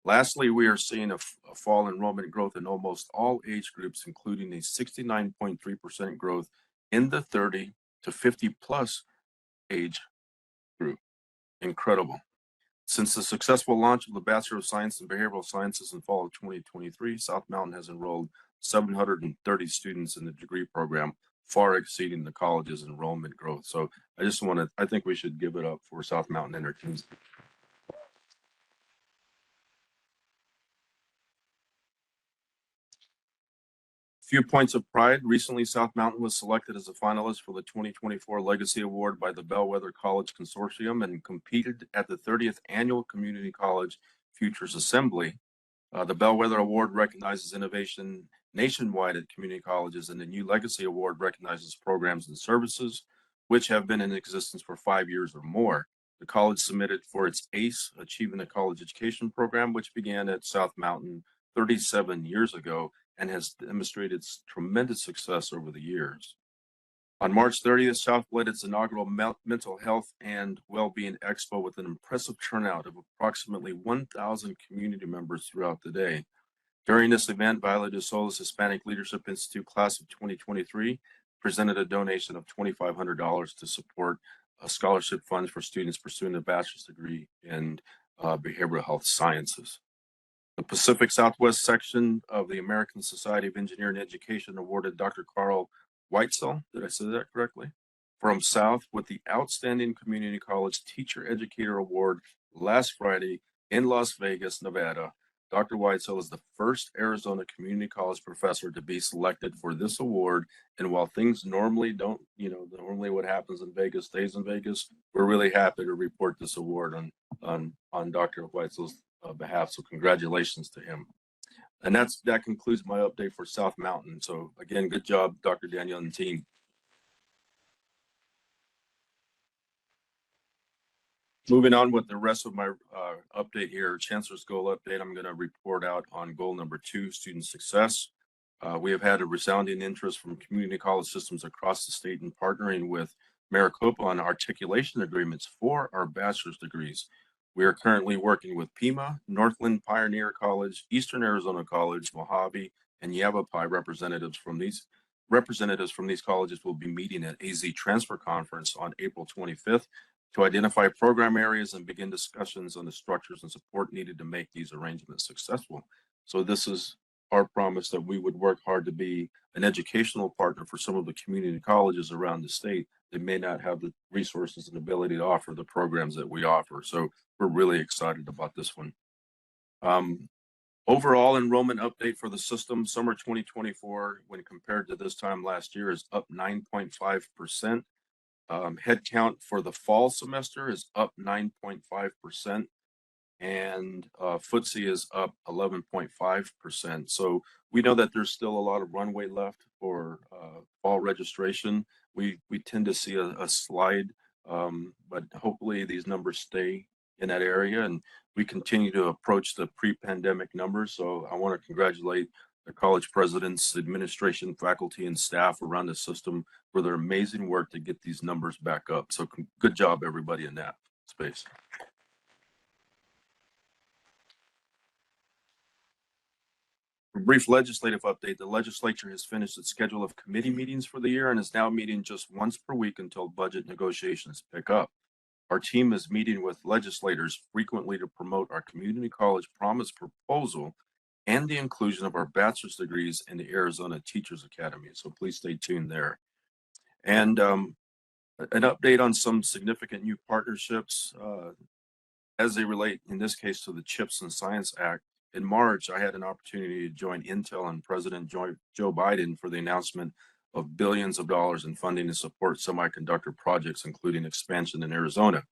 Lastly, we are seeing a fall enrollment growth in almost all age groups, including a 69.3% growth in the 30 to 50 plus age group. Incredible. Since the successful launch of the Bachelor of Science in Behavioral Sciences in fall of 2023, South Mountain has enrolled 730 students in the degree program, far exceeding the college's enrollment growth. So I think we should give it up for South Mountain and their teams. Few points of pride. Recently, South Mountain was selected as a finalist for the 2024 Legacy Award by the Bellwether College Consortium and competed at the 30th Annual Community College Futures Assembly. The Bellwether Award recognizes innovation nationwide at community colleges, and the New Legacy Award recognizes programs and services which have been in existence for 5 years or more. The college submitted for its ACE, Achieving a College Education program, which began at South Mountain 37 years ago and has demonstrated tremendous success over the years. On March 30th, South led its inaugural Mental Health and Wellbeing Expo with an impressive turnout of approximately 1,000 community members throughout the day. During this event, Viola de Solis Hispanic Leadership Institute Class of 2023 presented a donation of $2,500 to support scholarship funds for students pursuing a bachelor's degree in behavioral health sciences. The Pacific Southwest section of the American Society of Engineering Education awarded Dr. Carl Whitesell, did I say that correctly? From South with the Outstanding Community College Teacher Educator Award last Friday in Las Vegas, Nevada. Dr. Whitesell is the first Arizona Community College professor to be selected for this award. And while things normally don't, normally what happens in Vegas stays in Vegas, we're really happy to report this award on Dr. Whitesell's behalf. So congratulations to him. And that concludes my update for South Mountain. So again, good job, Dr. Daniel and team. Moving on with the rest of my update here, Chancellor's Goal Update, I'm going to report out on goal number 2, student success. We have had a resounding interest from community college systems across the state in partnering with Maricopa on articulation agreements for our bachelor's degrees. We are currently working with Pima, Northland Pioneer College, Eastern Arizona College, Mojave, and Yavapai representatives from these colleges will be meeting at AZ Transfer Conference on April 25th to identify program areas and begin discussions on the structures and support needed to make these arrangements successful. So this is our promise that we would work hard to be an educational partner for some of the community colleges around the state that may not have the resources and ability to offer the programs that we offer. So we're really excited about this one. Overall enrollment update for the system, summer 2024, when compared to this time last year, is up 9.5%. Head count for the fall semester is up 9.5%, and FTSE is up 11.5%. So we know that there's still a lot of runway left for fall registration. We tend to see a slide, but hopefully these numbers stay in that area, and we continue to approach the pre-pandemic numbers. So I want to congratulate the college presidents, administration, faculty, and staff around the system for their amazing work to get these numbers back up. So good job, everybody in that space. A brief legislative update. The legislature has finished its schedule of committee meetings for the year and is now meeting just once per week until budget negotiations pick up. Our team is meeting with legislators frequently to promote our community college promise proposal and the inclusion of our bachelor's degrees in the Arizona Teachers Academy. So please stay tuned there. And an update on some significant new partnerships as they relate, in this case, to the CHIPS and Science Act. In March, I had an opportunity to join Intel and President Joe Biden for the announcement of billions of dollars in funding to support semiconductor projects, including expansion in Arizona.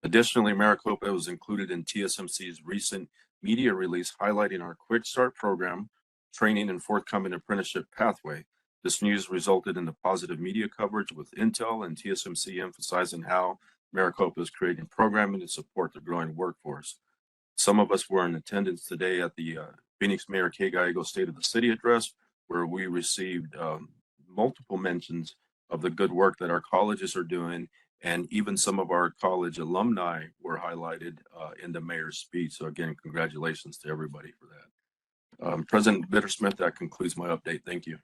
Additionally, Maricopa was included in TSMC's recent media release highlighting our Quick Start program, training and forthcoming apprenticeship pathway. This news resulted in the positive media coverage with Intel and TSMC emphasizing how Maricopa is creating programming to support the growing workforce. Some of us were in attendance today at the Phoenix Mayor Kay Gallego State of the City address, where we received multiple mentions of the good work that our colleges are doing, and even some of our college alumni were highlighted in the mayor's speech. So again, congratulations to everybody for that. President Bittersmith, that concludes my update. Thank you.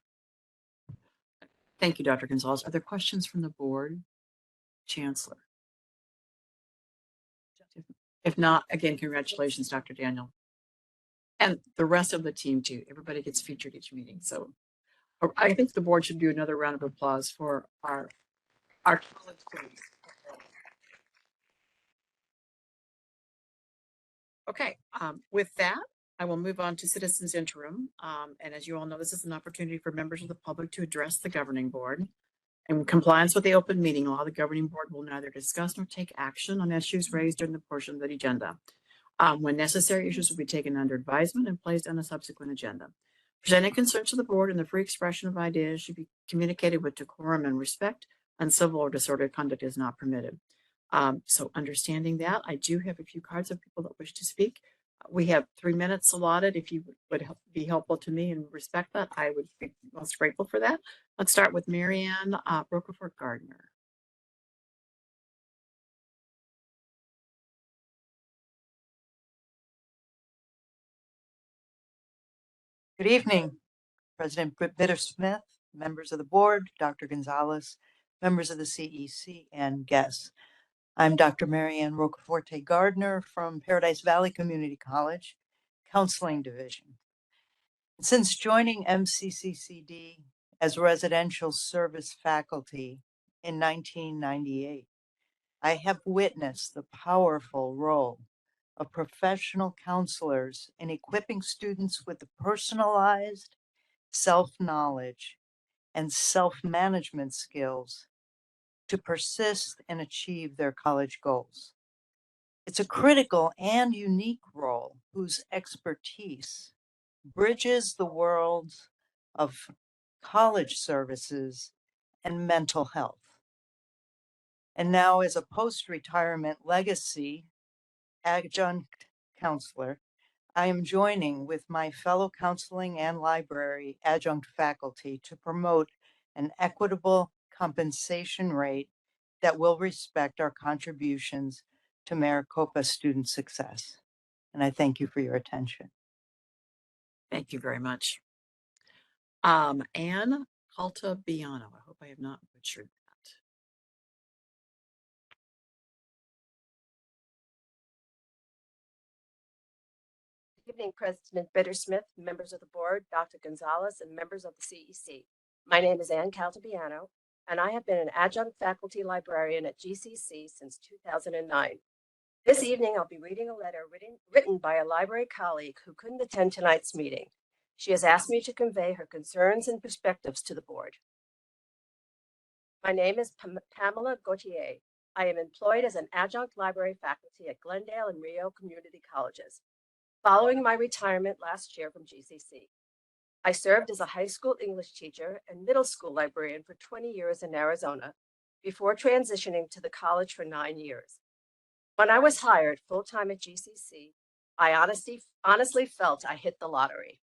Thank you, Dr. Gonzalez. Are there questions from the board? Chancellor? If not, again, congratulations, Dr. Daniel. And the rest of the team too. Everybody gets featured each meeting. So I think the board should do another round of applause for our college students. Okay, with that, I will move on to citizens interim. And as you all know, this is an opportunity for members of the public to address the governing board. In compliance with the open meeting law, the governing board will neither discuss nor take action on issues raised during the portion of the agenda. When necessary, issues will be taken under advisement and placed on a subsequent agenda. Presenting concerns to the board and the free expression of ideas should be communicated with decorum and respect, and civil or disorderly conduct is not permitted. So understanding that, I do have a few cards of people that wish to speak. We have 3 minutes allotted. If you would be helpful to me and respect that, I would be most grateful for that. Let's start with Marianne Rocafort Gardner. Good evening, President Bittersmith, members of the board, Dr. Gonzalez, members of the CEC, and guests. I'm Dr. Marianne Rocaforte Gardner from Paradise Valley Community College, Counseling Division. Since joining MCCCD as residential service faculty in 1998. I have witnessed the powerful role of professional counselors in equipping students with the personalized self-knowledge and self-management skills to persist and achieve their college goals. It's a critical and unique role whose expertise bridges the worlds of college services and mental health. And now, as a post-retirement legacy adjunct counselor, I am joining with my fellow counseling and library adjunct faculty to promote an equitable compensation rate that will respect our contributions to Maricopa student success. And I thank you for your attention. Thank you very much. Anne Caltabiano. I hope I have not butchered that. Good evening, President Bittersmith, members of the board, Dr. Gonzalez, and members of the CEC. My name is Ann Caltabiano, and I have been an adjunct faculty librarian at GCC since 2009. This evening, I'll be reading a letter written by a library colleague who couldn't attend tonight's meeting. She has asked me to convey her concerns and perspectives to the board. My name is Pamela Gauthier. I am employed as an adjunct library faculty at Glendale and Rio Community Colleges. Following my retirement last year from GCC, I served as a high school English teacher and middle school librarian for 20 years in Arizona before transitioning to the college for 9 years. When I was hired full-time at GCC, I honestly felt I hit the lottery.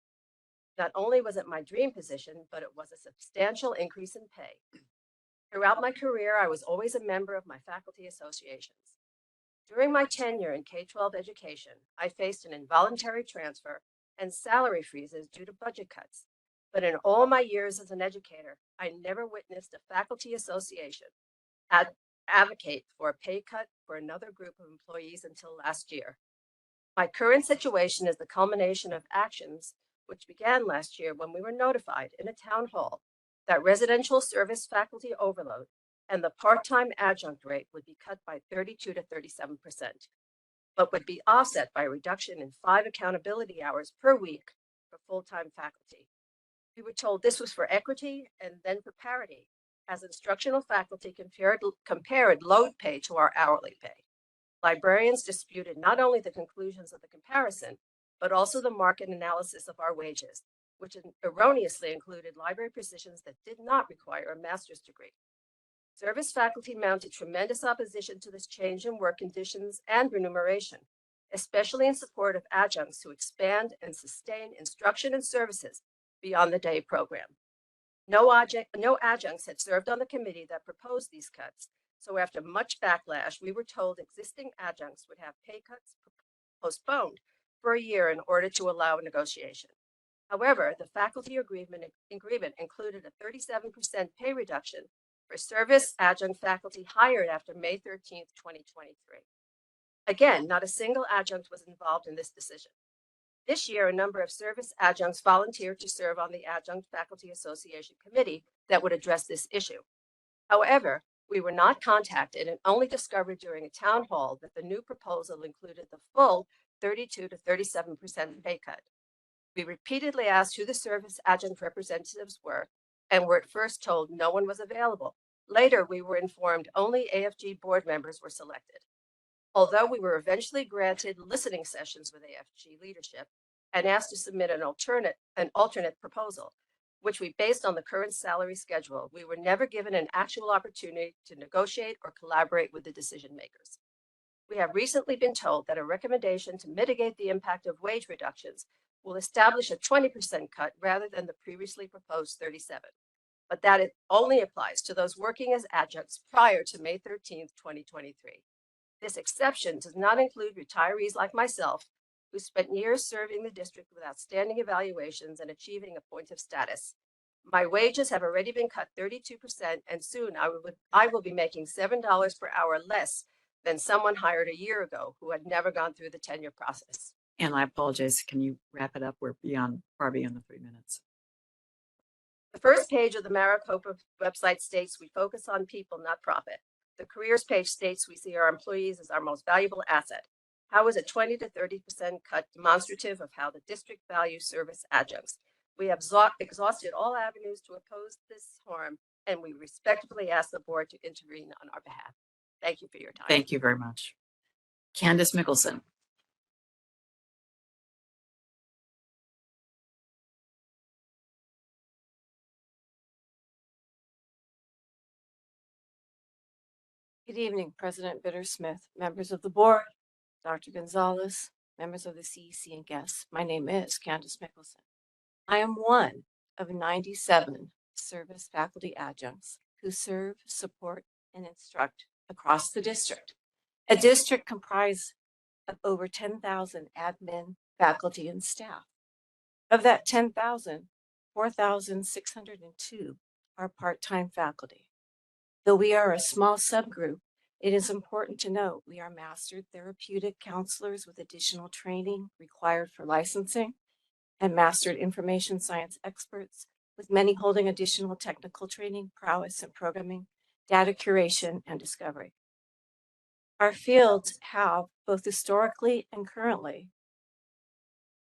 Not only was it my dream position, but it was a substantial increase in pay. Throughout my career, I was always a member of my faculty associations. During my tenure in K-12 education, I faced an involuntary transfer and salary freezes due to budget cuts. But in all my years as an educator, I never witnessed a faculty association advocate for a pay cut for another group of employees until last year. My current situation is the culmination of actions which began last year when we were notified in a town hall that residential service faculty overload and the part-time adjunct rate would be cut by 32 to 37%, but would be offset by a reduction in 5 accountability hours per week for full-time faculty. We were told this was for equity and then for parity, as instructional faculty compared load pay to our hourly pay. Librarians disputed not only the conclusions of the comparison, but also the market analysis of our wages, which erroneously included library positions that did not require a master's degree. Service faculty mounted tremendous opposition to this change in work conditions and remuneration, especially in support of adjuncts who expand and sustain instruction and services beyond the day program. No adjuncts had served on the committee that proposed these cuts, so after much backlash, we were told existing adjuncts would have pay cuts postponed for a year in order to allow negotiation. However, the faculty agreement included a 37% pay reduction for service adjunct faculty hired after May 13th, 2023. Again, not a single adjunct was involved in this decision. This year, a number of service adjuncts volunteered to serve on the Adjunct Faculty Association Committee that would address this issue. However, we were not contacted and only discovered during a town hall that the new proposal included the full 32 to 37% pay cut. We repeatedly asked who the service adjunct representatives were and were at first told no one was available. Later, we were informed only AFG board members were selected. Although we were eventually granted listening sessions with AFG leadership and asked to submit an alternate proposal, which we based on the current salary schedule, we were never given an actual opportunity to negotiate or collaborate with the decision makers. We have recently been told that a recommendation to mitigate the impact of wage reductions will establish a 20% cut rather than the previously proposed 37%, but that it only applies to those working as adjuncts prior to May 13th, 2023. This exception does not include retirees like myself, who spent years serving the district with outstanding evaluations and achieving a point of status. My wages have already been cut 32%, and soon I will be making $7 per hour less than someone hired a year ago who had never gone through the tenure process. And I apologize. Can you wrap it up? We're far beyond the 3 minutes. The first page of the Maricopa website states we focus on people, not profit. The careers page states we see our employees as our most valuable asset. How is a 20 to 30% cut demonstrative of how the district values service adjuncts? We have exhausted all avenues to oppose this harm, and we respectfully ask the board to intervene on our behalf. Thank you for your time. Thank you very much. Candace Mickelson. Good evening, President Bittersmith, members of the board, Dr. Gonzalez, members of the CEC and guests. My name is Candace Mickelson. I am one of 97 service faculty adjuncts who serve, support, and instruct across the district, a district comprised of over 10,000 admin, faculty, and staff. Of that 10,000, 4,602 are part-time faculty. Though we are a small subgroup, it is important to note we are mastered therapeutic counselors with additional training required for licensing and mastered information science experts, with many holding additional technical training, prowess in programming, data curation, and discovery. Our fields have, both historically and currently,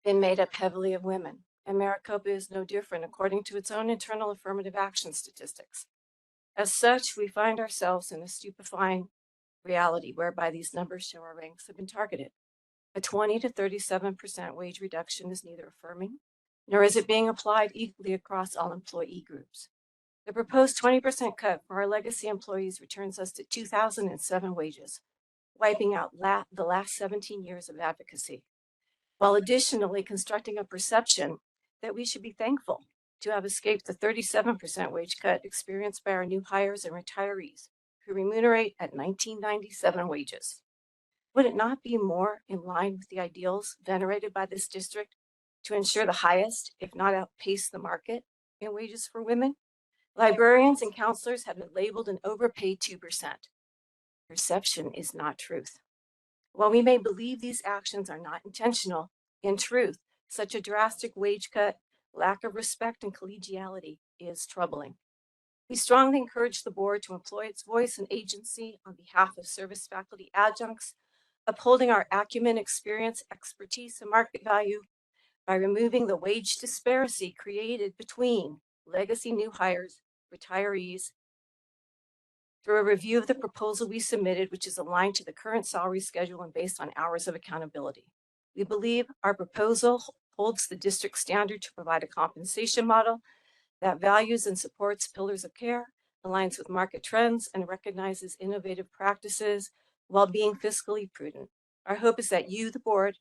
been made up heavily of women, and Maricopa is no different according to its own internal affirmative action statistics. As such, we find ourselves in a stupefying reality whereby these numbers show our ranks have been targeted. A 20 to 37% wage reduction is neither affirming, nor is it being applied equally across all employee groups. The proposed 20% cut for our legacy employees returns us to 2007 wages, wiping out the last 17 years of advocacy, while additionally constructing a perception that we should be thankful to have escaped the 37% wage cut experienced by our new hires and retirees who remunerate at 1997 wages. Would it not be more in line with the ideals venerated by this district to ensure the highest, if not outpace the market, in wages for women? Librarians and counselors have been labeled an overpaid 2%. Perception is not truth. While we may believe these actions are not intentional, in truth, such a drastic wage cut, lack of respect and collegiality is troubling. We strongly encourage the board to employ its voice and agency on behalf of service faculty adjuncts, upholding our acumen, experience, expertise, and market value by removing the wage disparity created between legacy new hires, retirees, through a review of the proposal we submitted, which is aligned to the current salary schedule and based on hours of accountability. We believe our proposal holds the district standard to provide a compensation model that values and supports pillars of care, aligns with market trends, and recognizes innovative practices while being fiscally prudent. Our hope is that you, the board,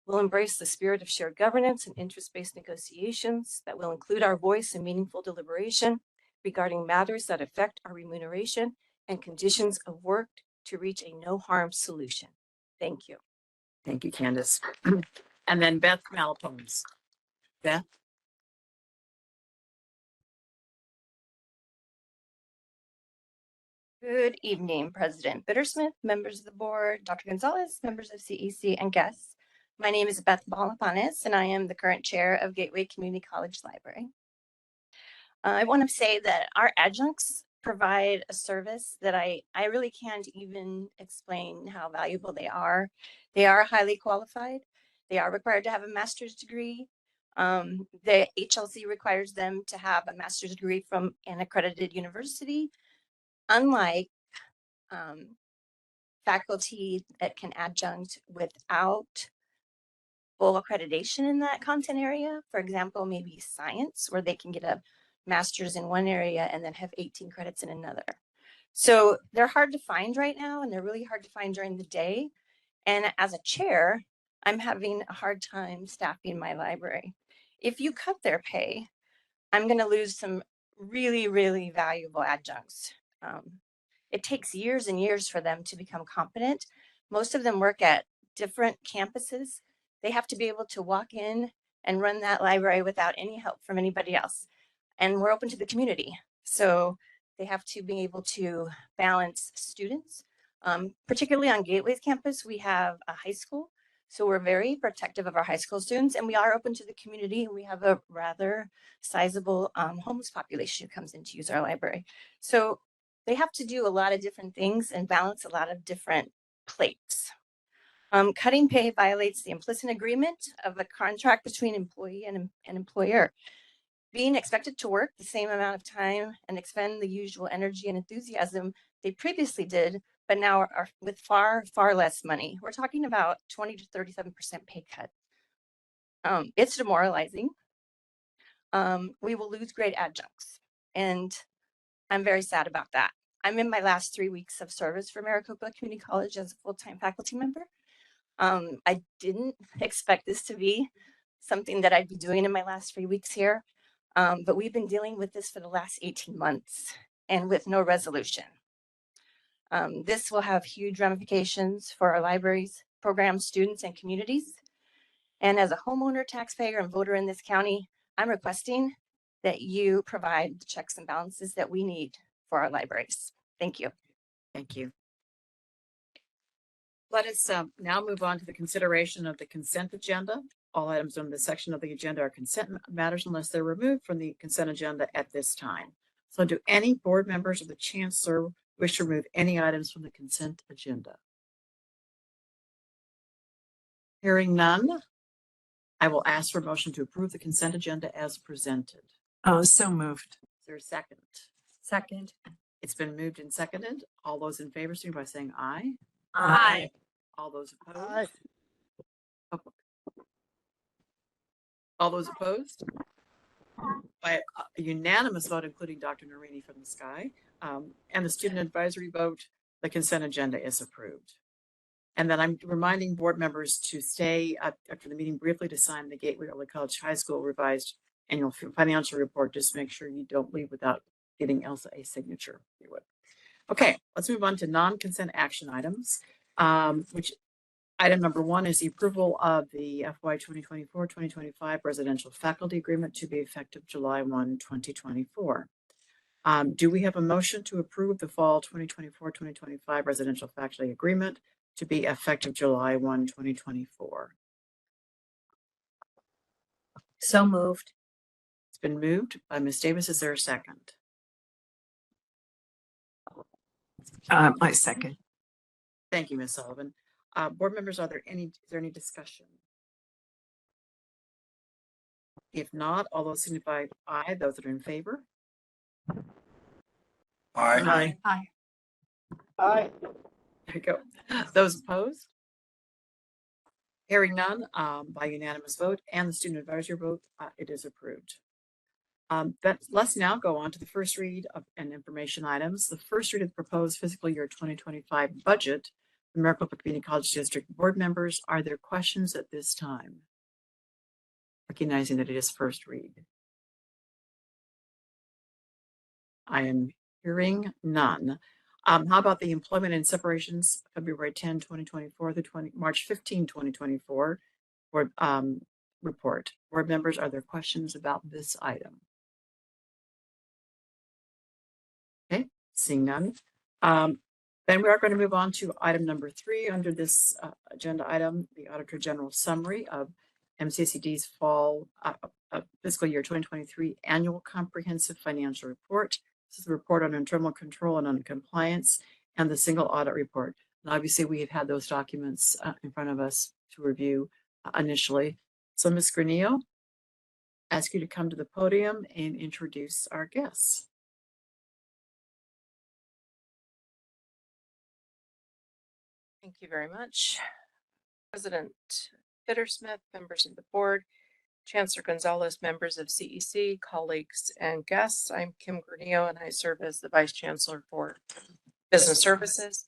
will embrace the spirit of shared governance and interest-based negotiations that will include our voice in meaningful deliberation regarding matters that affect our remuneration and conditions of work to reach a no-harm solution. Thank you. Thank you, Candace. And then Beth Malapones. Beth? Good evening, President Bittersmith, members of the board, Dr. Gonzalez, members of CEC, and guests. My name is Beth Malapones, and I am the current chair of Gateway Community College Library. I want to say that our adjuncts provide a service that I really can't even explain how valuable they are. They are highly qualified. They are required to have a master's degree. The HLC requires them to have a master's degree from an accredited university. Unlike faculty that can adjunct without full accreditation in that content area, for example, maybe science, where they can get a master's in one area and then have 18 credits in another. So they're hard to find right now, and they're really hard to find during the day. And as a chair, I'm having a hard time staffing my library. If you cut their pay, I'm going to lose some really, really valuable adjuncts. It takes years and years for them to become competent. Most of them work at different campuses. They have to be able to walk in and run that library without any help from anybody else. And we're open to the community. So they have to be able to balance students. Particularly on Gateway's campus, we have a high school. So we're very protective of our high school students, and we are open to the community. We have a rather sizable homeless population who comes in to use our library. So they have to do a lot of different things and balance a lot of different plates. Cutting pay violates the implicit agreement of a contract between employee and employer. Being expected to work the same amount of time and expend the usual energy and enthusiasm they previously did, but now are with far, far less money. We're talking about 20 to 37% pay cut. It's demoralizing. We will lose great adjuncts, and I'm very sad about that. I'm in my last 3 weeks of service for Maricopa Community College as a full-time faculty member. I didn't expect this to be something that I'd be doing in my last 3 weeks here. But we've been dealing with this for the last 18 months and with no resolution. This will have huge ramifications for our libraries, programs, students, and communities. And as a homeowner, taxpayer, and voter in this county, I'm requesting that you provide the checks and balances that we need for our libraries. Thank you. Thank you. Let us now move on to the consideration of the consent agenda. All items on this section of the agenda are consent matters unless they're removed from the consent agenda at this time. So do any board members or the chancellor wish to remove any items from the consent agenda? Hearing none, I will ask for a motion to approve the consent agenda as presented. So moved. Is there a second? Second. It's been moved and seconded. All those in favor, signify by saying aye. Aye. All those opposed? All those opposed? By a unanimous vote, including Dr. Narini from the Sky, and the student advisory vote, the consent agenda is approved. And then I'm reminding board members to stay after the meeting briefly to sign the Gateway Early College High School revised annual financial report. Just make sure you don't leave without getting Elsa a signature, if you would. Okay, let's move on to non-consent action items, which item number 1 is the approval of the FY 2024-2025 residential faculty agreement to be effective July 1, 2024. Do we have a motion to approve the fall 2024-2025 residential faculty agreement to be effective July 1, 2024? So moved. It's been moved by Ms. Davis. Is there a second? My second. Thank you, Ms. Sullivan. Board members, is there any discussion? If not, all those signify aye. Those that are in favor? Aye. Aye. Aye. There you go. Those opposed? Hearing none, by unanimous vote and the student advisory vote, it is approved. But let's now go on to the first read of and information items. The first read of the proposed fiscal year 2025 budget. The Maricopa Community College District board members, are there questions at this time? Recognizing that it is first read. I am hearing none. How about the employment and separations, February 10, 2024 to March 15, 2024 board, report? Board members, are there questions about this item? Okay, seeing none. Then we are going to move on to item number 3 under this agenda item, the Auditor General summary of MCCD's fall fiscal year 2023 annual comprehensive financial report. This is the report on internal control and on compliance and the single audit report. And obviously we have had those documents in front of us to review initially. So Ms. Granillo, ask you to come to the podium and introduce our guests. Thank you very much. President Bittersmith, members of the board, Chancellor Gonzalez, members of CEC, colleagues, and guests. I'm Kim Granillo, and I serve as the Vice Chancellor for Business Services.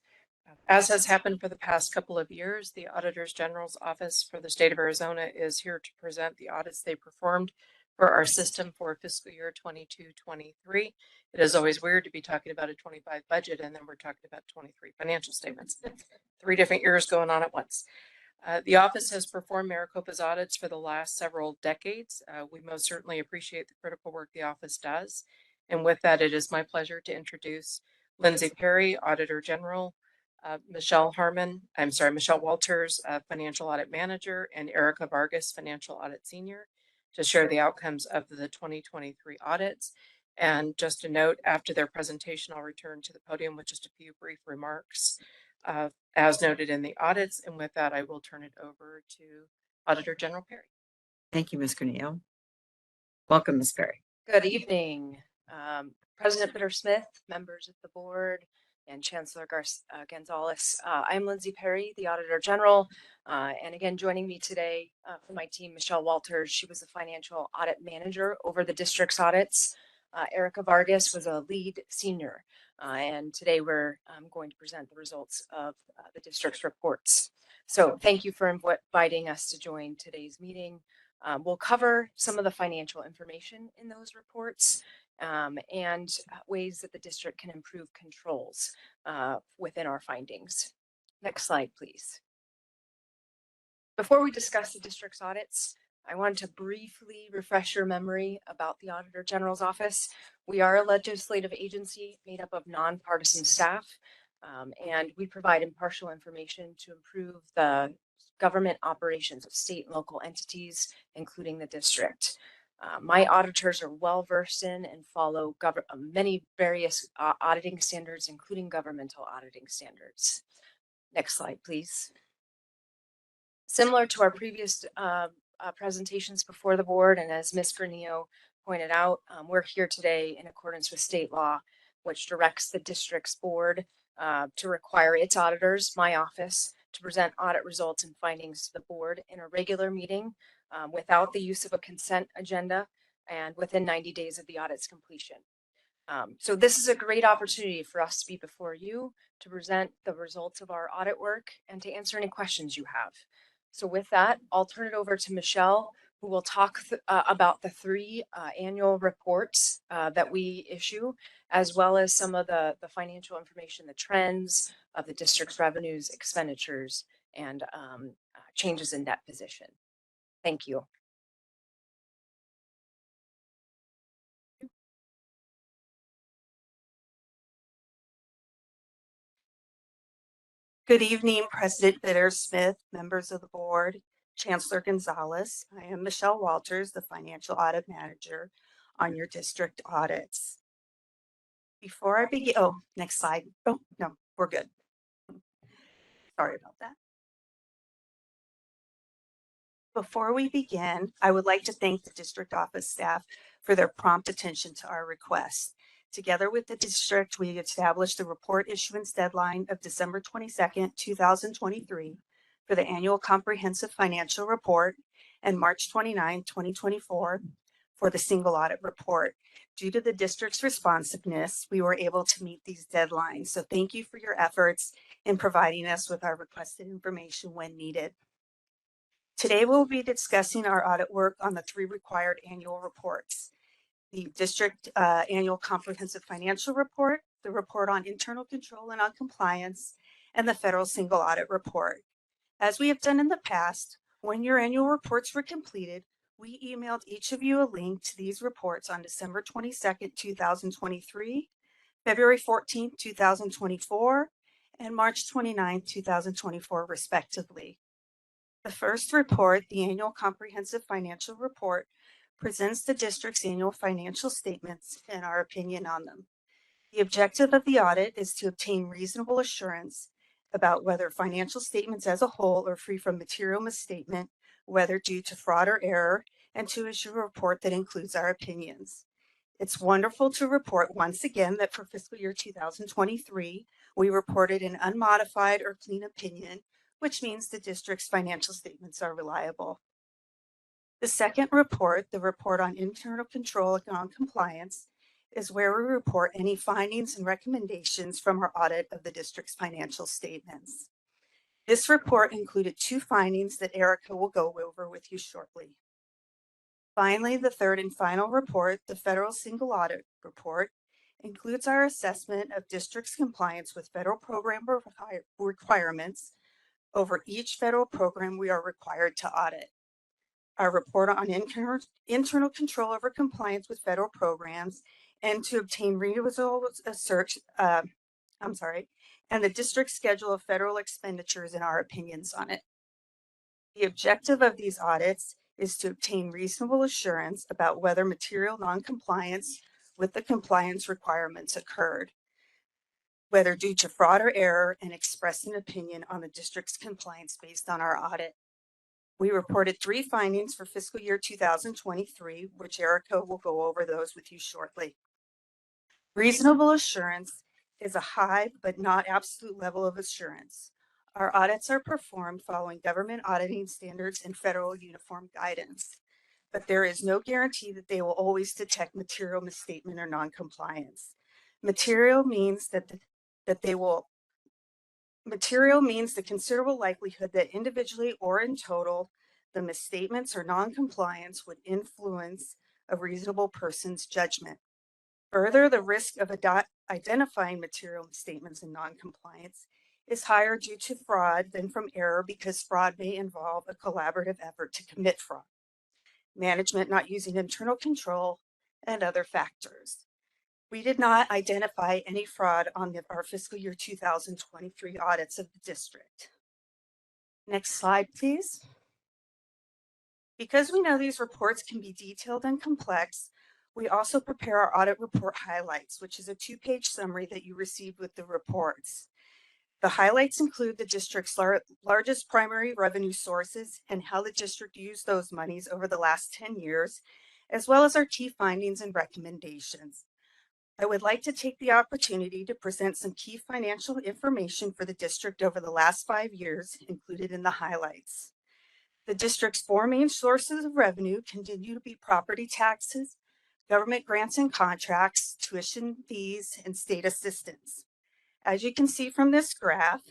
As has happened for the past couple of years, the Auditor General's Office for the state of Arizona is here to present the audits they performed for our system for fiscal year 22-23. It is always weird to be talking about a 25 budget and then we're talking about 23 financial statements. 3 different years going on at once. The office has performed Maricopa's audits for the last several decades. We most certainly appreciate the critical work the office does. And with that, it is my pleasure to introduce Lindsay Perry, Auditor General, Michelle Walters, Financial Audit Manager, and Erica Vargas, Financial Audit Senior, to share the outcomes of the 2023 audits. And just a note, after their presentation, I'll return to the podium with just a few brief remarks as noted in the audits. And with that, I will turn it over to Auditor General Perry. Thank you, Ms. Cornell. Welcome, Ms. Perry. Good evening, President Bitter-Smith, members of the board, and Chancellor Gonzalez. I'm Lindsay Perry, the Auditor General, and again, joining me today from my team, Michelle Walters. She was the Financial Audit Manager over the district's audits. Erica Vargas was a lead senior, and today we're going to present the results of the district's reports. So thank you for inviting us to join today's meeting. We'll cover some of the financial information in those reports and ways that the district can improve controls within our findings. Next slide, please. Before we discuss the district's audits, I want to briefly refresh your memory about the Auditor General's Office. We are a legislative agency made up of nonpartisan staff, and we provide impartial information to improve the government operations of state and local entities, including the district. My auditors are well versed in and follow many various auditing standards, including governmental auditing standards. Next slide, please. Similar to our previous presentations before the board, and as Ms. Granillo pointed out, we're here today in accordance with state law, which directs the district's board to require its auditors, my office, to present audit results and findings to the board in a regular meeting without the use of a consent agenda and within 90 days of the audit's completion. So this is a great opportunity for us to be before you to present the results of our audit work and to answer any questions you have. So with that, I'll turn it over to Michelle, who will talk about the 3 annual reports that we issue, as well as some of the financial information, the trends of the district's revenues, expenditures, and changes in debt position. Thank you. Good evening, President Bitter-Smith, members of the board, Chancellor Gonzalez. I am Michelle Walters, the Financial Audit Manager on your district audits. Before I begin, oh, next slide. Oh, no, we're good. Sorry about that. Before we begin, I would like to thank the district office staff for their prompt attention to our request. Together with the district, we established the report issuance deadline of December 22nd, 2023 for the annual comprehensive financial report and March 29, 2024 for the single audit report. Due to the district's responsiveness, we were able to meet these deadlines. So thank you for your efforts in providing us with our requested information when needed. Today, we'll be discussing our audit work on the 3 required annual reports: the district annual comprehensive financial report, the report on internal control and on compliance, and the federal single audit report. As we have done in the past, when your annual reports were completed, we emailed each of you a link to these reports on December 22nd, 2023, February 14th, 2024, and March 29th, 2024, respectively. The first report, the annual comprehensive financial report, presents the district's annual financial statements and our opinion on them. The objective of the audit is to obtain reasonable assurance about whether financial statements as a whole are free from material misstatement, whether due to fraud or error, and to issue a report that includes our opinions. It's wonderful to report once again that for fiscal year 2023, we reported an unmodified or clean opinion, which means the district's financial statements are reliable. The second report, the report on internal control and on compliance, is where we report any findings and recommendations from our audit of the district's financial statements. This report included 2 findings that Erica will go over with you shortly. Finally, the third and final report, the federal single audit report, includes our assessment of district's compliance with federal program requirements over each federal program we are required to audit. Our report on internal control over compliance with federal programs and to obtain and the district's schedule of federal expenditures and our opinions on it. The objective of these audits is to obtain reasonable assurance about whether material noncompliance with the compliance requirements occurred, whether due to fraud or error, and express an opinion on the district's compliance based on our audit. We reported 3 findings for fiscal year 2023, which Erica will go over those with you shortly. Reasonable assurance is a high but not absolute level of assurance. Our audits are performed following government auditing standards and federal uniform guidance, but there is no guarantee that they will always detect material misstatement or noncompliance. Material means Material means the considerable likelihood that individually or in total, the misstatements or noncompliance would influence a reasonable person's judgment. Further, the risk of identifying material misstatements and noncompliance is higher due to fraud than from error because fraud may involve a collaborative effort to commit fraud, management not using internal control, and other factors. We did not identify any fraud on our fiscal year 2023 audits of the district. Next slide, please. Because we know these reports can be detailed and complex, we also prepare our audit report highlights, which is a 2-page summary that you received with the reports. The highlights include the district's largest primary revenue sources and how the district used those monies over the last 10 years, as well as our key findings and recommendations. I would like to take the opportunity to present some key financial information for the district over the last 5 years included in the highlights. The district's 4 main sources of revenue continue to be property taxes, government grants and contracts, tuition fees, and state assistance. As you can see from this graph,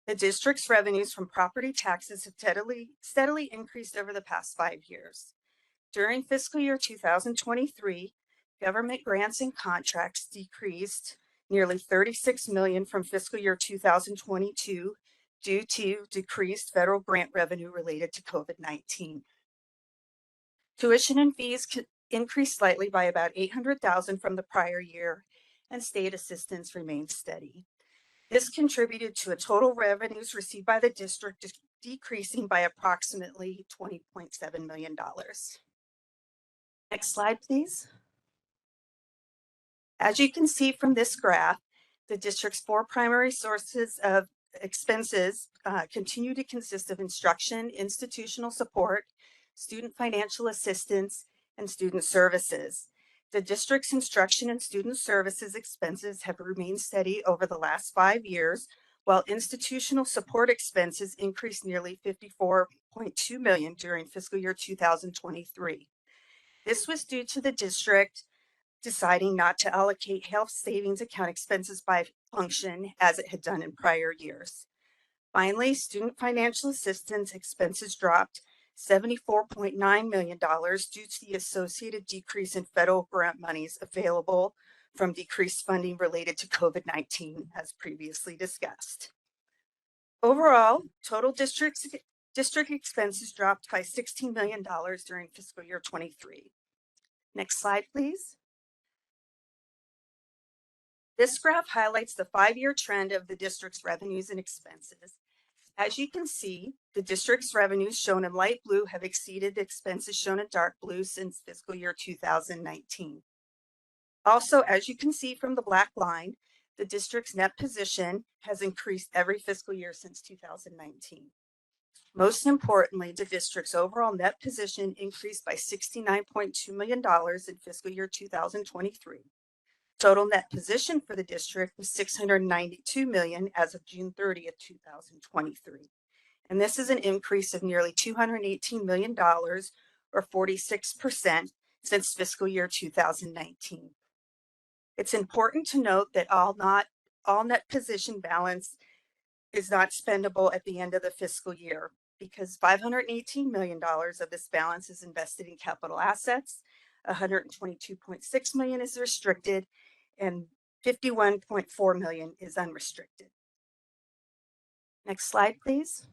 the district's revenues from property taxes have steadily increased over the past 5 years. During fiscal year 2023, government grants and contracts decreased nearly $36 million from fiscal year 2022 due to decreased federal grant revenue related to COVID-19. Tuition and fees increased slightly by about $800,000 from the prior year, and state assistance remained steady. This contributed to a total revenues received by the district decreasing by approximately $20.7 million. Next slide, please. As you can see from this graph, the district's 4 primary sources of expenses continue to consist of instruction, institutional support, student financial assistance, and student services. The district's instruction and student services expenses have remained steady over the last 5 years, while institutional support expenses increased nearly $54.2 million during fiscal year 2023. This was due to the district deciding not to allocate health savings account expenses by function as it had done in prior years. Finally, student financial assistance expenses dropped $74.9 million due to the associated decrease in federal grant monies available from decreased funding related to COVID-19, as previously discussed. Overall, total district expenses dropped by $16 million during fiscal year 23. Next slide, please. This graph highlights the 5-year trend of the district's revenues and expenses. As you can see, the district's revenues shown in light blue have exceeded expenses shown in dark blue since fiscal year 2019. Also, as you can see from the black line, the district's net position has increased every fiscal year since 2019. Most importantly, the district's overall net position increased by $69.2 million in fiscal year 2023. Total net position for the district was $692 million as of June 30th, 2023. And this is an increase of nearly $218 million or 46% since fiscal year 2019. It's important to note that all net position balance is not spendable at the end of the fiscal year because $518 million of this balance is invested in capital assets, $122.6 million is restricted, and $51.4 million is unrestricted. Next slide, please.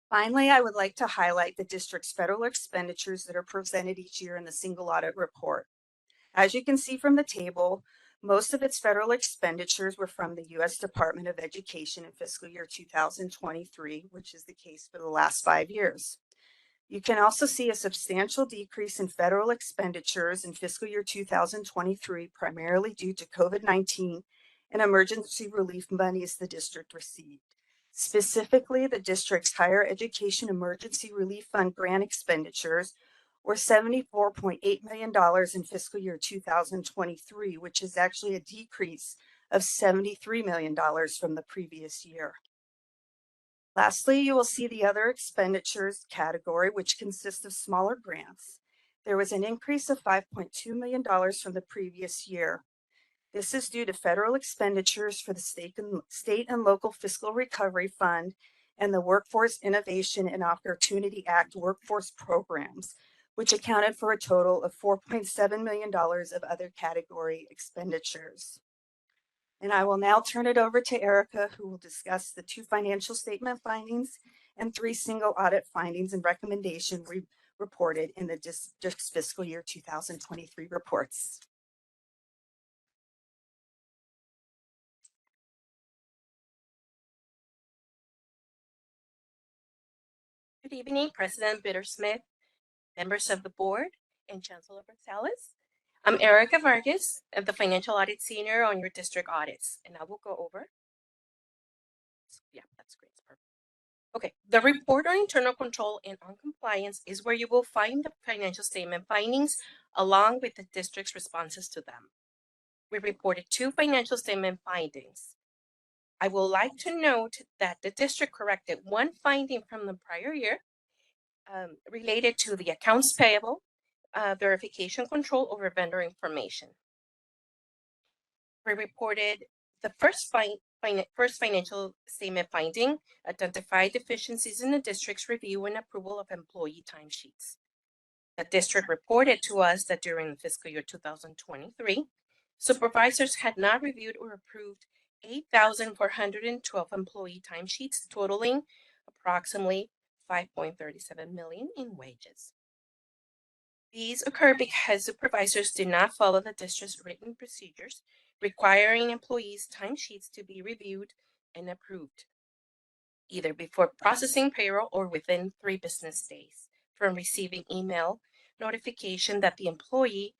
Finally, I would like to highlight the district's federal expenditures that are presented each year in the single audit report. As you can see from the table, Most of its federal expenditures were from the U.S. Department of Education in fiscal year 2023, which is the case for the last 5 years. You can also see a substantial decrease in federal expenditures in fiscal year 2023, primarily due to COVID-19 and emergency relief monies the district received. Specifically, the district's Higher Education Emergency Relief Fund grant expenditures were $74.8 million in fiscal year 2023, which is actually a decrease of $73 million from the previous year. Lastly, you will see the other expenditures category, which consists of smaller grants. There was an increase of $5.2 million from the previous year. This is due to federal expenditures for the state and local fiscal recovery fund and the Workforce Innovation and Opportunity Act workforce programs, which accounted for a total of $4.7 million of other category expenditures. And I will now turn it over to Erica, who will discuss the 2 financial statement findings and 3 single audit findings and recommendations reported in the district's fiscal year 2023 reports. Good evening, President Bittersmith, members of the board, and Chancellor Gonzalez. I'm Erica Vargas, of the Financial Audit Senior on your district audits, and I will go over. Yeah, that's great. It's perfect. Okay, the report on internal control and on compliance is where you will find the financial statement findings along with the district's responses to them. We reported 2 financial statement findings. I would like to note that the district corrected 1 finding from the prior year related to the accounts payable verification control over vendor information. We reported the first financial statement finding identified deficiencies in the district's review and approval of employee timesheets. The district reported to us that during the fiscal year 2023, supervisors had not reviewed or approved 8,412 employee timesheets, totaling approximately $5.37 million in wages. These occurred because supervisors did not follow the district's written procedures requiring employees' timesheets to be reviewed and approved, either before processing payroll or within 3 business days from receiving email notification that the employee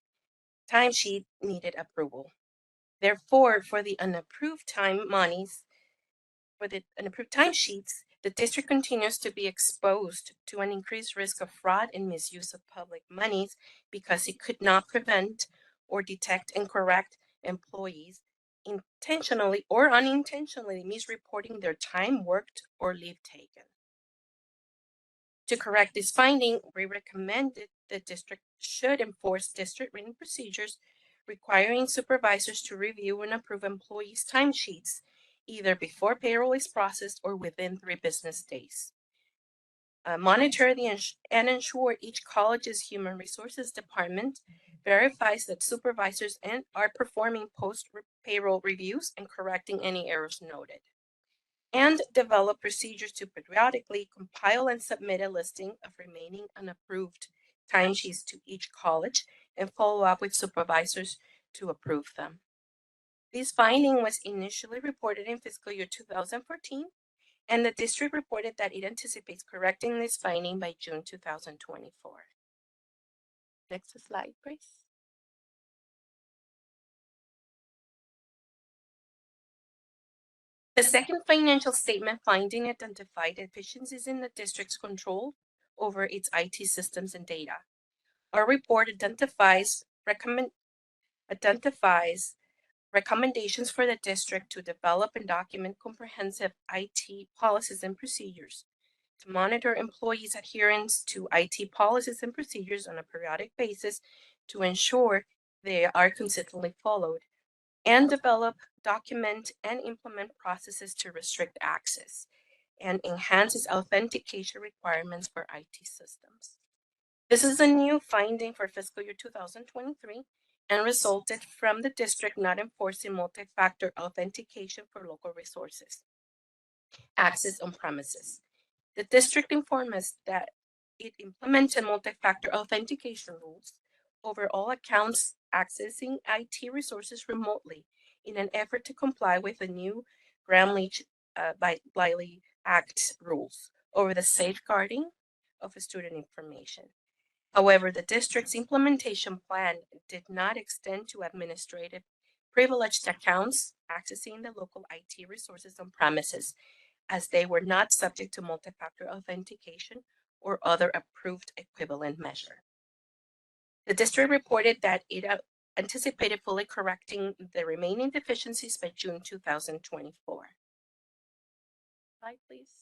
timesheet needed approval. Therefore, for the unapproved timesheets, the district continues to be exposed to an increased risk of fraud and misuse of public monies because it could not prevent or detect and correct employees intentionally or unintentionally misreporting their time worked or leave taken. To correct this finding, we recommended the district should enforce district written procedures requiring supervisors to review and approve employees' timesheets either before payroll is processed or within 3 business days. Monitor and ensure each college's human resources department verifies that supervisors are performing post-payroll reviews and correcting any errors noted. And develop procedures to periodically compile and submit a listing of remaining unapproved timesheets to each college and follow up with supervisors to approve them. This finding was initially reported in fiscal year 2014, and the district reported that it anticipates correcting this finding by June 2024. Next slide, please. The second financial statement finding identified deficiencies in the district's control over its IT systems and data. Our report identifies recommendations for the district to develop and document comprehensive IT policies and procedures, to monitor employees' adherence to IT policies and procedures on a periodic basis to ensure they are consistently followed, and develop, document, and implement processes to restrict access and enhance its authentication requirements for IT systems. This is a new finding for fiscal year 2023 and resulted from the district not enforcing multi-factor authentication for local resources access on premises. The district informed us that it implemented multi-factor authentication rules over all accounts accessing IT resources remotely in an effort to comply with the new Gramm-Leach Bliley Act rules over the safeguarding of student information. However, the district's implementation plan did not extend to administrative privileged accounts accessing the local IT resources on premises, as they were not subject to multi-factor authentication or other approved equivalent measure. The district reported that it anticipated fully correcting the remaining deficiencies by June 2024. Slide, please.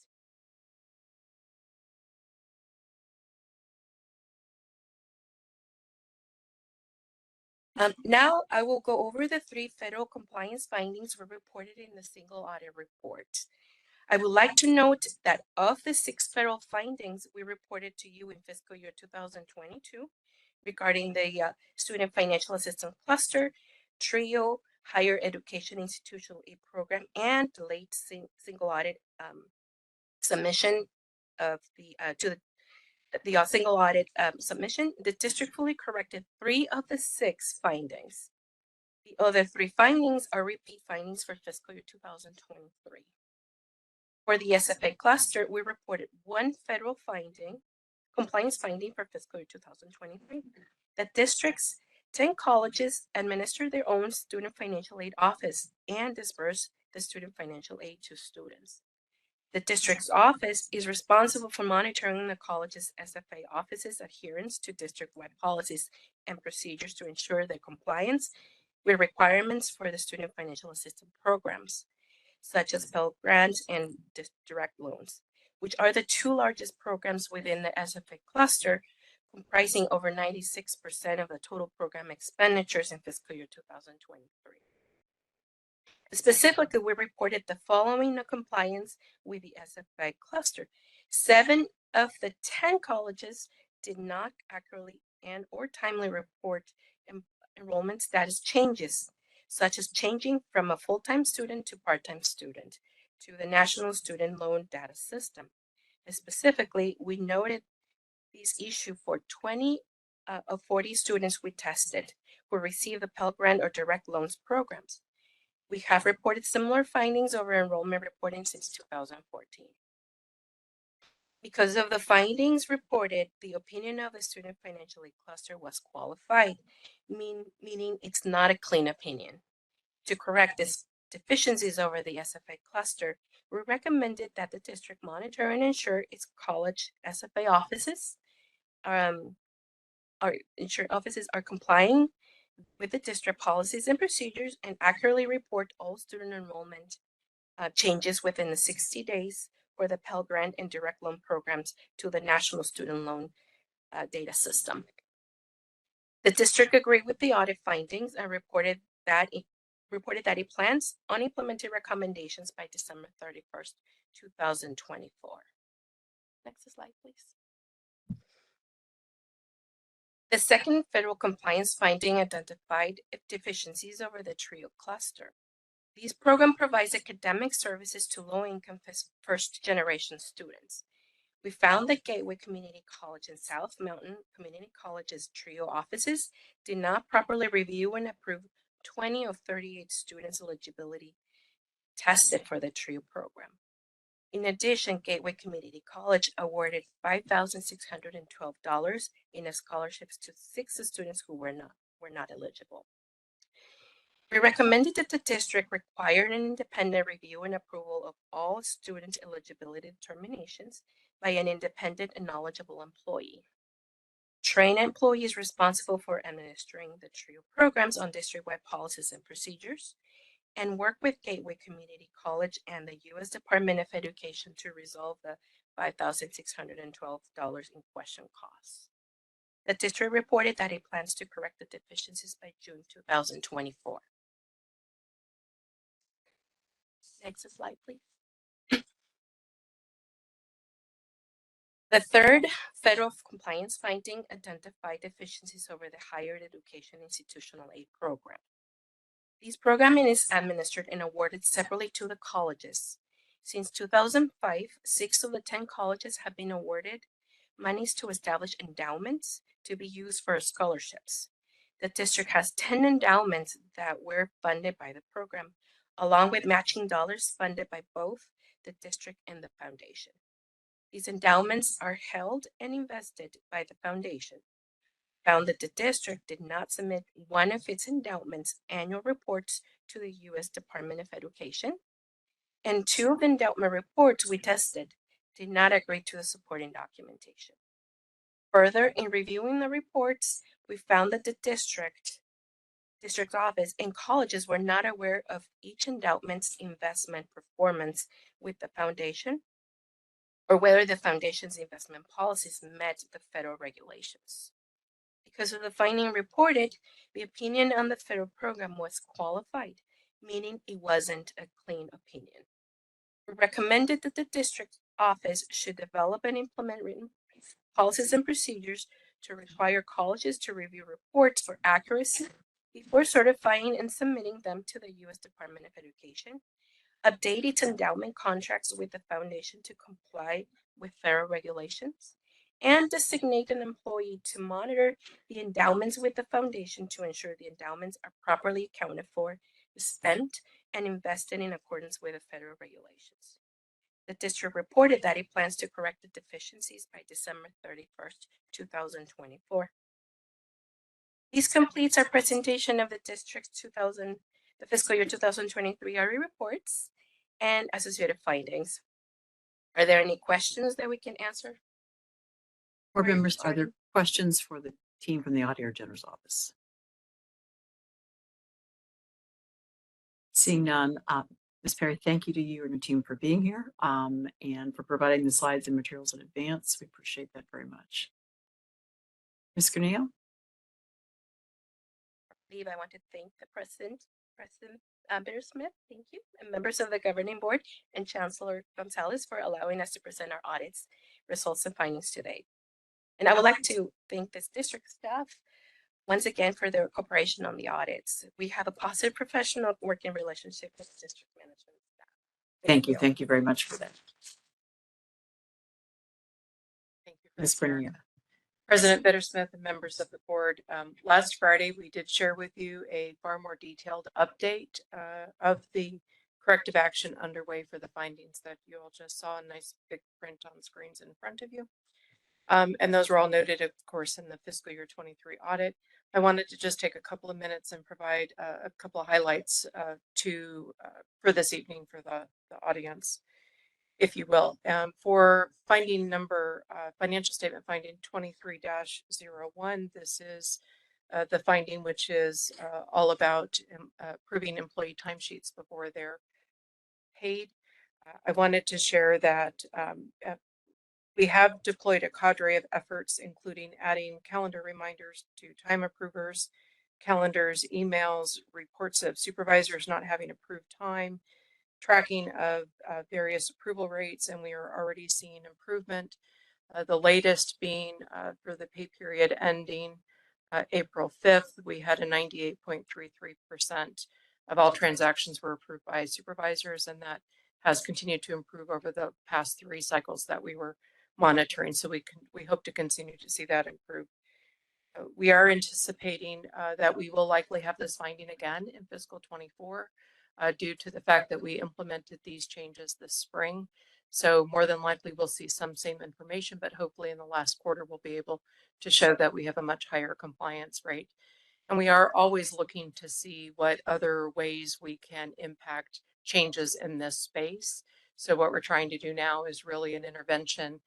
Now I will go over the 3 federal compliance findings were reported in the single audit report. I would like to note that of the 6 federal findings we reported to you in fiscal year 2022 regarding the Student Financial Assistance Cluster, TRIO, Higher Education Institutional Aid Program, and the late single audit submission of the single audit submission, the district fully corrected 3 of the 6 findings. The other 3 findings are repeat findings for fiscal year 2023. For the SFA cluster, we reported 1 federal compliance finding for fiscal year 2023. The district's 10 colleges administer their own student financial aid office and disperse the student financial aid to students. The district's office is responsible for monitoring the college's SFA office's adherence to district-wide policies and procedures to ensure their compliance with requirements for the student financial assistance programs, such as Pell Grants and direct loans, which are the 2 largest programs within the SFA cluster, comprising over 96% of the total program expenditures in fiscal year 2023. Specifically, we reported the following non-compliance with the SFA cluster. 7 of the 10 colleges did not accurately and or timely report enrollment status changes, such as changing from a full-time student to part-time student to the National Student Loan Data System. And specifically, we noted these issues for 20 of 40 students we tested who received the Pell Grant or direct loans programs. We have reported similar findings over enrollment reporting since 2014. Because of the findings reported, the opinion of the Student Financial Aid Cluster was qualified, meaning it's not a clean opinion. To correct these deficiencies over the SFA cluster, we recommended that the district monitor and ensure its college SFA offices are complying with the district policies and procedures and accurately report all student enrollment changes within the 60 days for the Pell Grant and direct loan programs to the National Student Loan Data System. The district agreed with the audit findings and reported that it plans on implementing recommendations by December 31st, 2024. Next slide, please. The second federal compliance finding identified deficiencies over the TRIO cluster. This program provides academic services to low-income first-generation students. We found that Gateway Community College and South Mountain Community College's TRIO offices did not properly review and approve 20 of 38 students' eligibility tested for the TRIO program. In addition, Gateway Community College awarded $5,612 in scholarships to 6 students who were not eligible. We recommended that the district require an independent review and approval of all student eligibility determinations by an independent and knowledgeable employee. Train employees responsible for administering the TRIO programs on district-wide policies and procedures, and work with Gateway Community College and the U.S. Department of Education to resolve the $5,612 in question costs. The district reported that it plans to correct the deficiencies by June 2024. Next slide, please. The third federal compliance finding identified deficiencies over the Higher Education Institutional Aid Program. This program is administered and awarded separately to the colleges. Since 2005, 6 of the 10 colleges have been awarded monies to establish endowments to be used for scholarships. The district has 10 endowments that were funded by the program, along with matching dollars funded by both the district and the foundation. These endowments are held and invested by the foundation. Found that the district did not submit one of its endowments annual reports to the U.S. Department of Education, and 2 of the endowment reports we tested did not agree to the supporting documentation. Further, in reviewing the reports, we found that the district office and colleges were not aware of each endowment's investment performance with the foundation, or whether the foundation's investment policies met the federal regulations. Because of the finding reported, the opinion on the federal program was qualified, meaning it wasn't a clean opinion. We recommended that the district office should develop and implement written policies and procedures to require colleges to review reports for accuracy before certifying and submitting them to the U.S. Department of Education, update its endowment contracts with the foundation to comply with federal regulations, and designate an employee to monitor the endowments with the foundation to ensure the endowments are properly accounted for, spent, and invested in accordance with the federal regulations. The district reported that it plans to correct the deficiencies by December 31st, 2024. This completes our presentation of the district's the fiscal year 2023 RE reports and associated findings. Are there any questions that we can answer? Board members, are there questions for the team from the Auditor General's office? Seeing none, Ms. Perry, thank you to you and your team for being here and for providing the slides and materials in advance. We appreciate that very much. Ms. Cornell? I want to thank the President Bittersmith, thank you, and members of the Governing Board and Chancellor Gonzalez for allowing us to present our audits, results, and findings today. And I would like to thank this district staff once again for their cooperation on the audits. We have a positive professional working relationship with the district management staff. Thank you. Thank you very much for that. Thank you, Ms. Bernier. President Bittersmith and members of the board. Last Friday, we did share with you a far more detailed update of the corrective action underway for the findings that you all just saw in nice big print on screens in front of you. And those were all noted, of course, in the fiscal year 23 audit. I wanted to just take a couple of minutes and provide a couple of highlights for this evening for the audience, if you will. For finding number, financial statement finding 23-01, this is the finding which is all about approving employee timesheets before they're paid. I wanted to share that we have deployed a cadre of efforts, including adding calendar reminders to time approvers, calendars, emails, reports of supervisors not having approved time, tracking of various approval rates, and we are already seeing improvement. The latest being for the pay period ending April 5th, we had a 98.33% of all transactions were approved by supervisors, and that has continued to improve over the past 3 cycles that we were monitoring. So we hope to continue to see that improve. We are anticipating that we will likely have this finding again in fiscal 24 due to the fact that we implemented these changes this spring. So more than likely we'll see some same information, but hopefully in the last quarter we'll be able to show that we have a much higher compliance rate. And we are always looking to see what other ways we can impact changes in this space. So what we're trying to do now is really an intervention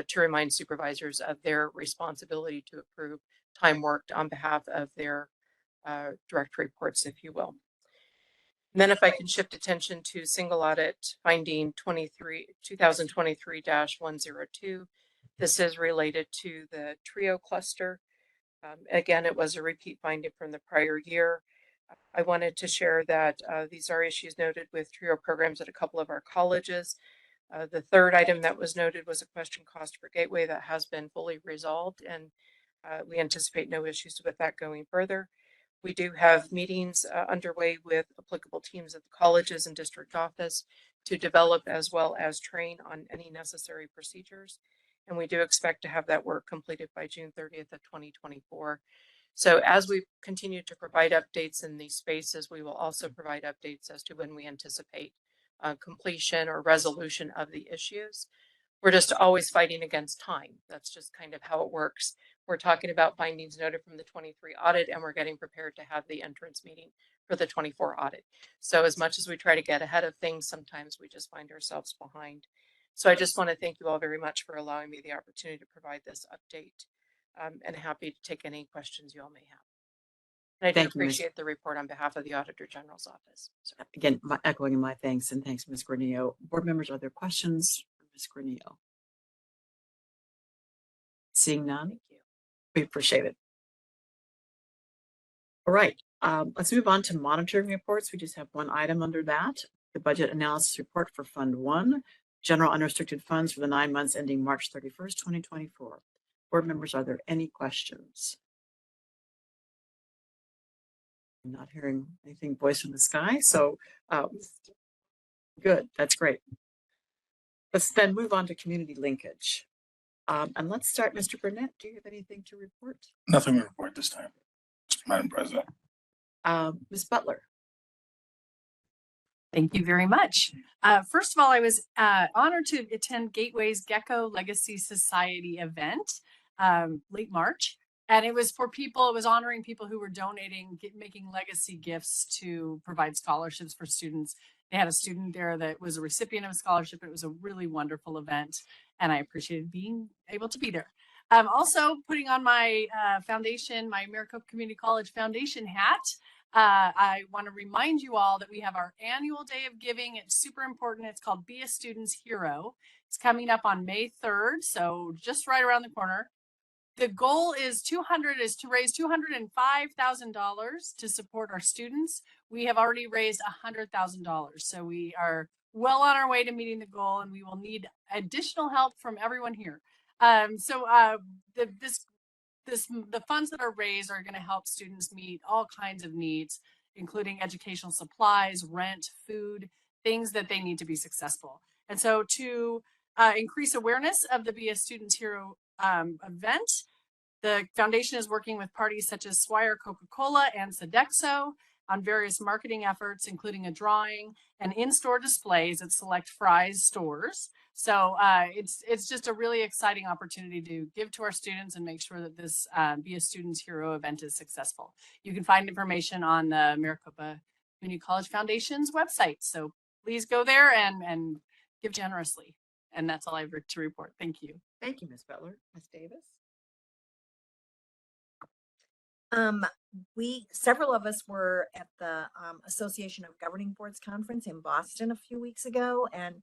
to remind supervisors of their responsibility to approve time worked on behalf of their direct reports, if you will. And then if I can shift attention to single audit finding 2023-102, this is related to the TRIO cluster. Again, it was a repeat finding from the prior year. I wanted to share that these are issues noted with TRIO programs at a couple of our colleges. The third item that was noted was a question cost for gateway that has been fully resolved, and we anticipate no issues with that going further. We do have meetings underway with applicable teams at the colleges and district office to develop as well as train on any necessary procedures. And we do expect to have that work completed by June 30th of 2024. So as we continue to provide updates in these spaces, we will also provide updates as to when we anticipate completion or resolution of the issues. We're just always fighting against time. That's just kind of how it works. We're talking about findings noted from the 23 audit, and we're getting prepared to have the entrance meeting for the 24 audit. So as much as we try to get ahead of things, sometimes we just find ourselves behind. So I just want to thank you all very much for allowing me the opportunity to provide this update, and happy to take any questions you all may have. And I do Thank you, Ms. appreciate the report on behalf of the Auditor General's office. So. Again, echoing my thanks, and thanks, Ms. Granillo. Board members, are there questions for Ms. Granillo? Seeing none, Thank you. we appreciate it. All right, let's move on to monitoring reports. We just have one item under that. The budget analysis report for Fund 1, general unrestricted funds for the 9 months ending March 31st, 2024. Board members, are there any questions? I'm not hearing anything voice in the sky, so good, that's great. Let's then move on to community linkage. And let's start, Mr. Burnett. Do you have anything to report? Nothing to report this time, Madam President. Ms. Butler. Thank you very much. First of all, I was honored to attend Gateway's Gecko Legacy Society event late March. And it was for people, it was honoring people who were donating, making legacy gifts to provide scholarships for students. They had a student there that was a recipient of a scholarship. It was a really wonderful event, and I appreciated being able to be there. Also putting on my foundation, my Maricopa Community College Foundation hat. I want to remind you all that we have our annual day of giving. It's super important. It's called Be a Student's Hero. It's coming up on May 3rd, so just right around the corner. The goal is to raise $205,000 to support our students. We have already raised $100,000, so we are well on our way to meeting the goal, and we will need additional help from everyone here. The funds that are raised are going to help students meet all kinds of needs, including educational supplies, rent, food, things that they need to be successful. And so to increase awareness of the Be a Student's Hero event, the foundation is working with parties such as Swire Coca-Cola and Sodexo on various marketing efforts, including a drawing and in-store displays at select Fry's stores. So it's just a really exciting opportunity to give to our students and make sure that this Be a Student's Hero event is successful. You can find information on the Maricopa Community College Foundation's website. So please go there and give generously. And that's all I have to report. Thank you. Thank you, Ms. Butler. Ms. Davis? Several of us were at the Association of Governing Boards Conference in Boston a few weeks ago, and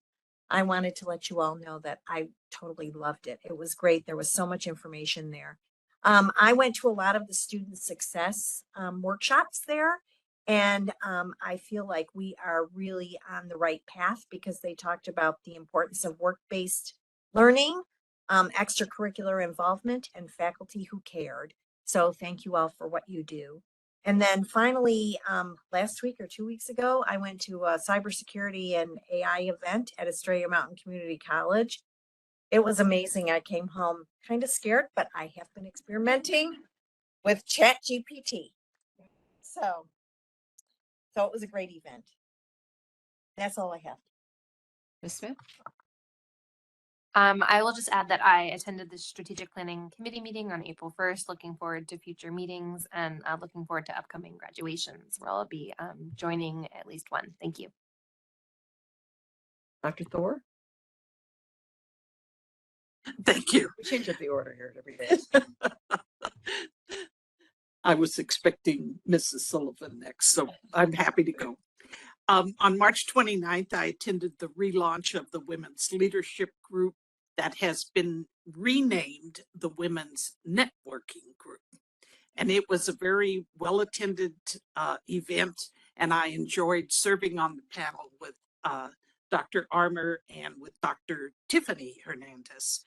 I wanted to let you all know that I totally loved it. It was great. There was so much information there. I went to a lot of the student success workshops there, and I feel like we are really on the right path because they talked about the importance of work-based learning, extracurricular involvement, and faculty who cared. So thank you all for what you do. And then finally, last week or 2 weeks ago, I went to a cybersecurity and AI event at Estrella Mountain Community College. It was amazing. I came home kind of scared, but I have been experimenting with ChatGPT. So it was a great event. That's all I have. Ms. Smith? I will just add that I attended the Strategic Planning Committee meeting on April 1st, looking forward to future meetings and looking forward to upcoming graduations where I'll be joining at least one. Thank you. Dr. Thor? Thank you. We change up the order here every day. I was expecting Mrs. Sullivan next, so I'm happy to go. On March 29th, I attended the relaunch of the Women's Leadership Group that has been renamed the Women's Networking Group. And it was a very well-attended event, and I enjoyed serving on the panel with Dr. Armour and with Dr. Tiffany Hernandez.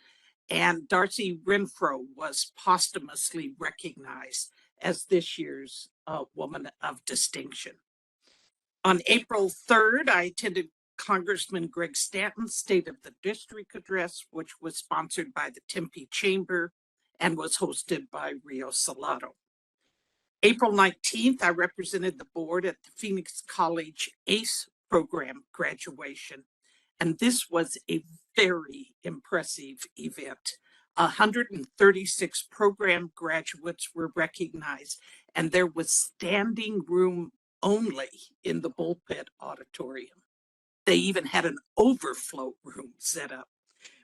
And Darcy Renfro was posthumously recognized as this year's Woman of Distinction. On April 3rd, I attended Congressman Greg Stanton's State of the District address, which was sponsored by the Tempe Chamber and was hosted by Rio Salado. April 19th, I represented the board at the Phoenix College ACE program graduation, and this was a very impressive event. 136 program graduates were recognized, and there was standing room only in the Bullpit Auditorium. They even had an overflow room set up.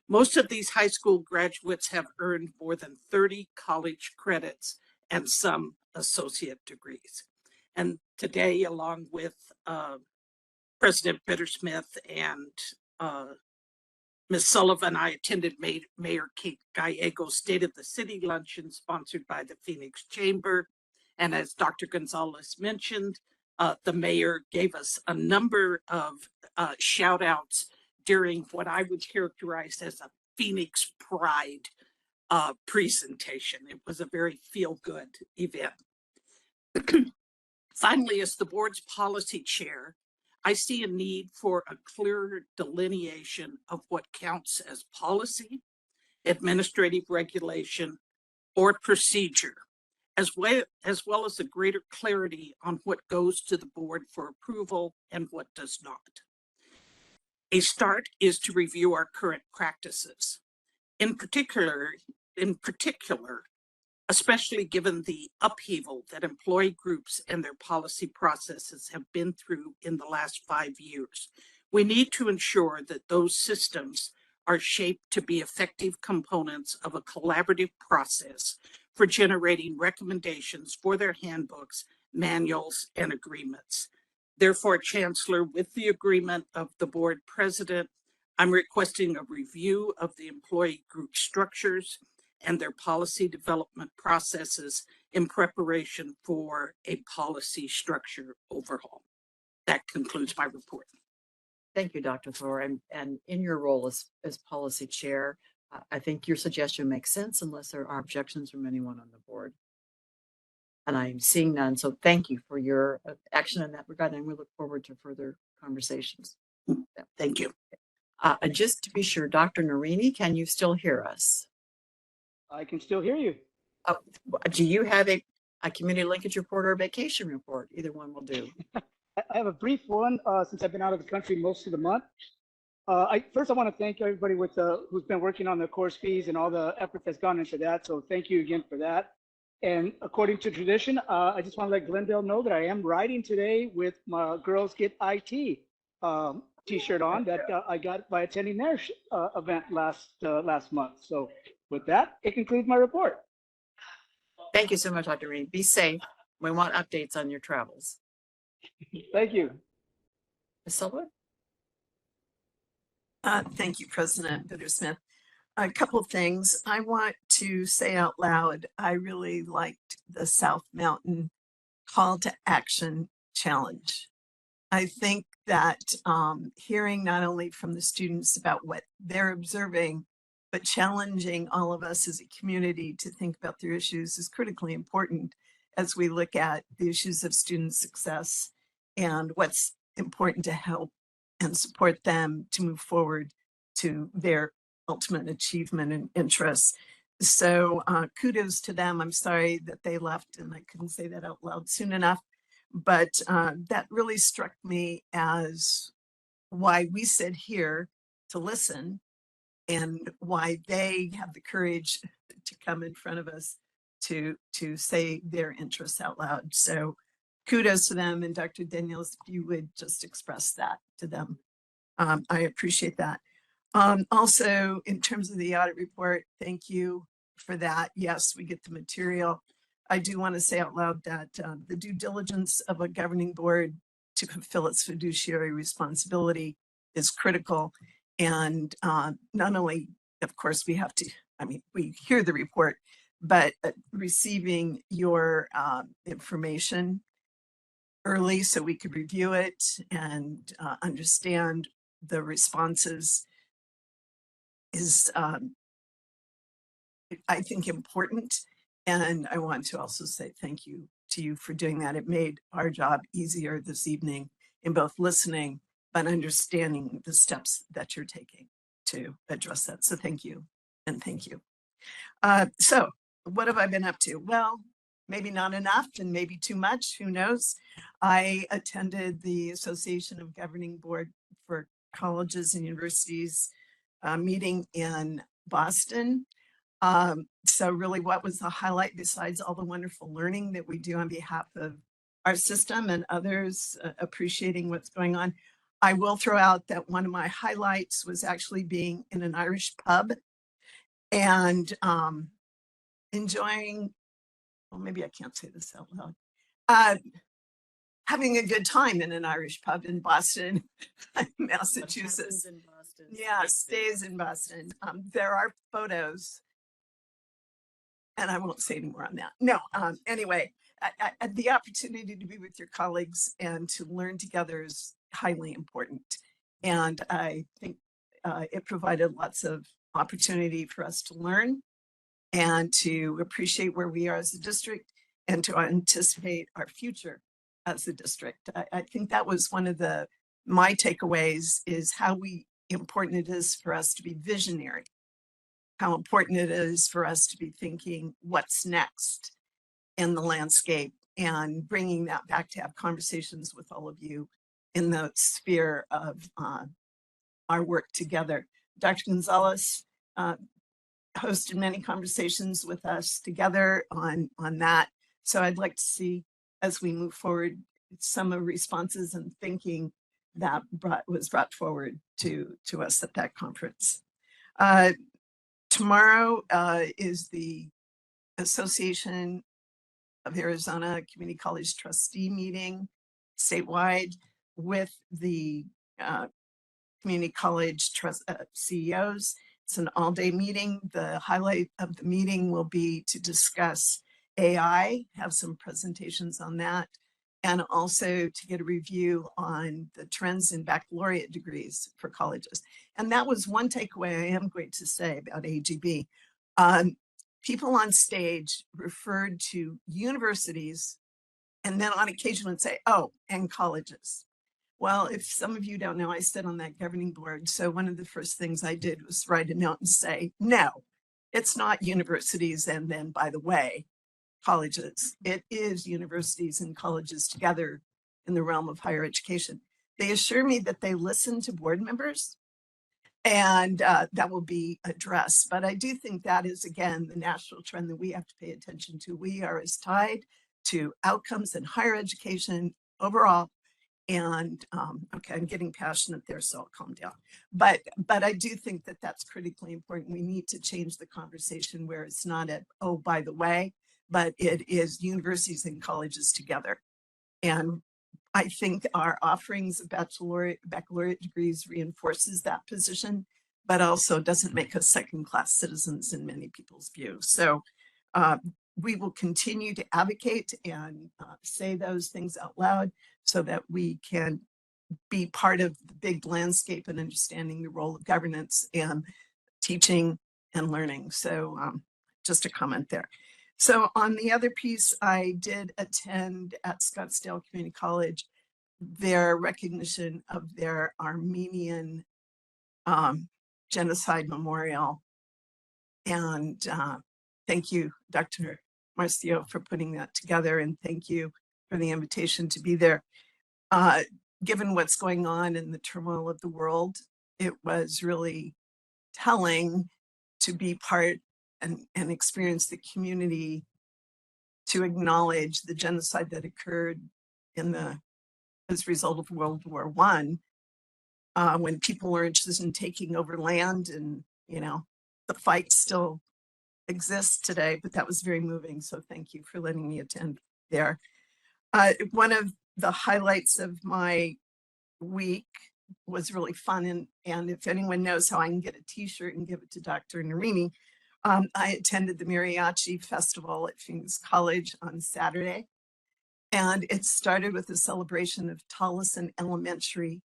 Most of these high school graduates have earned more than 30 college credits and some associate degrees. And today, along with President Bittersmith and Ms. Sullivan, I attended Mayor Kate Gallego's State of the City luncheon sponsored by the Phoenix Chamber. And as Dr. Gonzalez mentioned, the mayor gave us a number of shout outs during what I would characterize as a Phoenix Pride presentation. It was a very feel-good event. Finally, as the board's policy chair, I see a need for a clearer delineation of what counts as policy, administrative regulation, or procedure, as well as a greater clarity on what goes to the board for approval and what does not. A start is to review our current practices. In particular, especially given the upheaval that employee groups and their policy processes have been through in the last 5 years, we need to ensure that those systems are shaped to be effective components of a collaborative process for generating recommendations for their handbooks, manuals, and agreements. Therefore, Chancellor, with the agreement of the board president, I'm requesting a review of the employee group structures and their policy development processes in preparation for a policy structure overhaul. That concludes my report. Thank you, Dr. Thor. And in your role as policy chair, I think your suggestion makes sense unless there are objections from anyone on the board. And I'm seeing none. So thank you for your action in that regard. And we look forward to further conversations. Thank you. And just to be sure, Dr. Narini, can you still hear us? I can still hear you. Do you have a community linkage report or a vacation report? Either one will do. I have a brief one since I've been out of the country most of the month. First, I want to thank everybody who's been working on the course fees and all the effort that's gone into that. So thank you again for that. And according to tradition, I just want to let Glendale know that I am riding today with my Girls Get IT t-shirt on that I got by attending their event last month. So with that, it concludes my report. Thank you so much, Dr. Reed. Be safe. We want updates on your travels. Thank you. Ms. Sullivan? Thank you, President Bittersmith. A couple of things I want to say out loud. I really liked the South Mountain Call to Action Challenge. I think that hearing not only from the students about what they're observing, but challenging all of us as a community to think about their issues is critically important as we look at the issues of student success and what's important to help and support them to move forward to their ultimate achievement and interests. So kudos to them. I'm sorry that they left and I couldn't say that out loud soon enough, but that really struck me as why we sit here to listen and why they have the courage to come in front of us to say their interests out loud. So kudos to them. And Dr. Daniels, if you would just express that to them. I appreciate that. Also, in terms of the audit report, thank you for that. Yes, we get the material. I do want to say out loud that the due diligence of a governing board to fulfill its fiduciary responsibility is critical. And not only, of course, we have to, we hear the report, but receiving your information early so we could review it and understand the responses is, I think, important. And I want to also say thank you to you for doing that. It made our job easier this evening in both listening but understanding the steps that you're taking to address that. So thank you and thank you. So what have I been up to? Well, maybe not enough and maybe too much, who knows? I attended the Association of Governing Board for Colleges and Universities meeting in Boston. So really, what was the highlight besides all the wonderful learning that we do on behalf of our system and others appreciating what's going on? I will throw out that one of my highlights was actually being in an Irish pub and enjoying, well, maybe I can't say this out loud, having a good time in an Irish pub in Boston, Massachusetts. In Boston. Yeah, stays in Boston. There are photos, and I won't say any more on that. No, anyway, the opportunity to be with your colleagues and to learn together is highly important. And I think it provided lots of opportunity for us to learn and to appreciate where we are as a district and to anticipate our future as a district. I think that was one of my takeaways is how important it is for us to be visionary, how important it is for us to be thinking what's next in the landscape and bringing that back to have conversations with all of you in the sphere of our work together. Dr. Gonzalez hosted many conversations with us together on that. So I'd like to see, as we move forward, some of responses and thinking that was brought forward to us at that conference. Tomorrow is the Association of Arizona Community College Trustee meeting statewide with the community college CEOs. It's an all-day meeting. The highlight of the meeting will be to discuss AI, have some presentations on that, and also to get a review on the trends in baccalaureate degrees for colleges. And that was one takeaway I am going to say about AGB. People on stage referred to universities and then on occasion would say, oh, and colleges. Well, if some of you don't know, I sit on that governing board. So one of the first things I did was write a note and say, no, it's not universities. And then, by the way, colleges. It is universities and colleges together in the realm of higher education. They assure me that they listen to board members and that will be addressed. But I do think that is, again, the national trend that we have to pay attention to. We are as tied to outcomes in higher education overall. And okay, I'm getting passionate there, so I'll calm down. But I do think that that's critically important. We need to change the conversation where it's not at, oh, by the way, but it is universities and colleges together. And I think our offerings of baccalaureate degrees reinforces that position, but also doesn't make us second-class citizens in many people's views. So we will continue to advocate and say those things out loud so that we can be part of the big landscape and understanding the role of governance and teaching and learning. So just a comment there. So on the other piece, I did attend at Scottsdale Community College their recognition of their Armenian genocide memorial. And thank you, Dr. Marcio, for putting that together. And thank you for the invitation to be there. Given what's going on in the turmoil of the world, it was really telling to be part and experience the community, to acknowledge the genocide that occurred as a result of World War I, when people were interested in taking over land, and the fight still exists today, but that was very moving. So thank you for letting me attend there. One of the highlights of my week was really fun. And if anyone knows how I can get a t-shirt and give it to Dr. Narini, I attended the Mariachi Festival at Phoenix College on Saturday. And it started with a celebration of Tolleson Elementary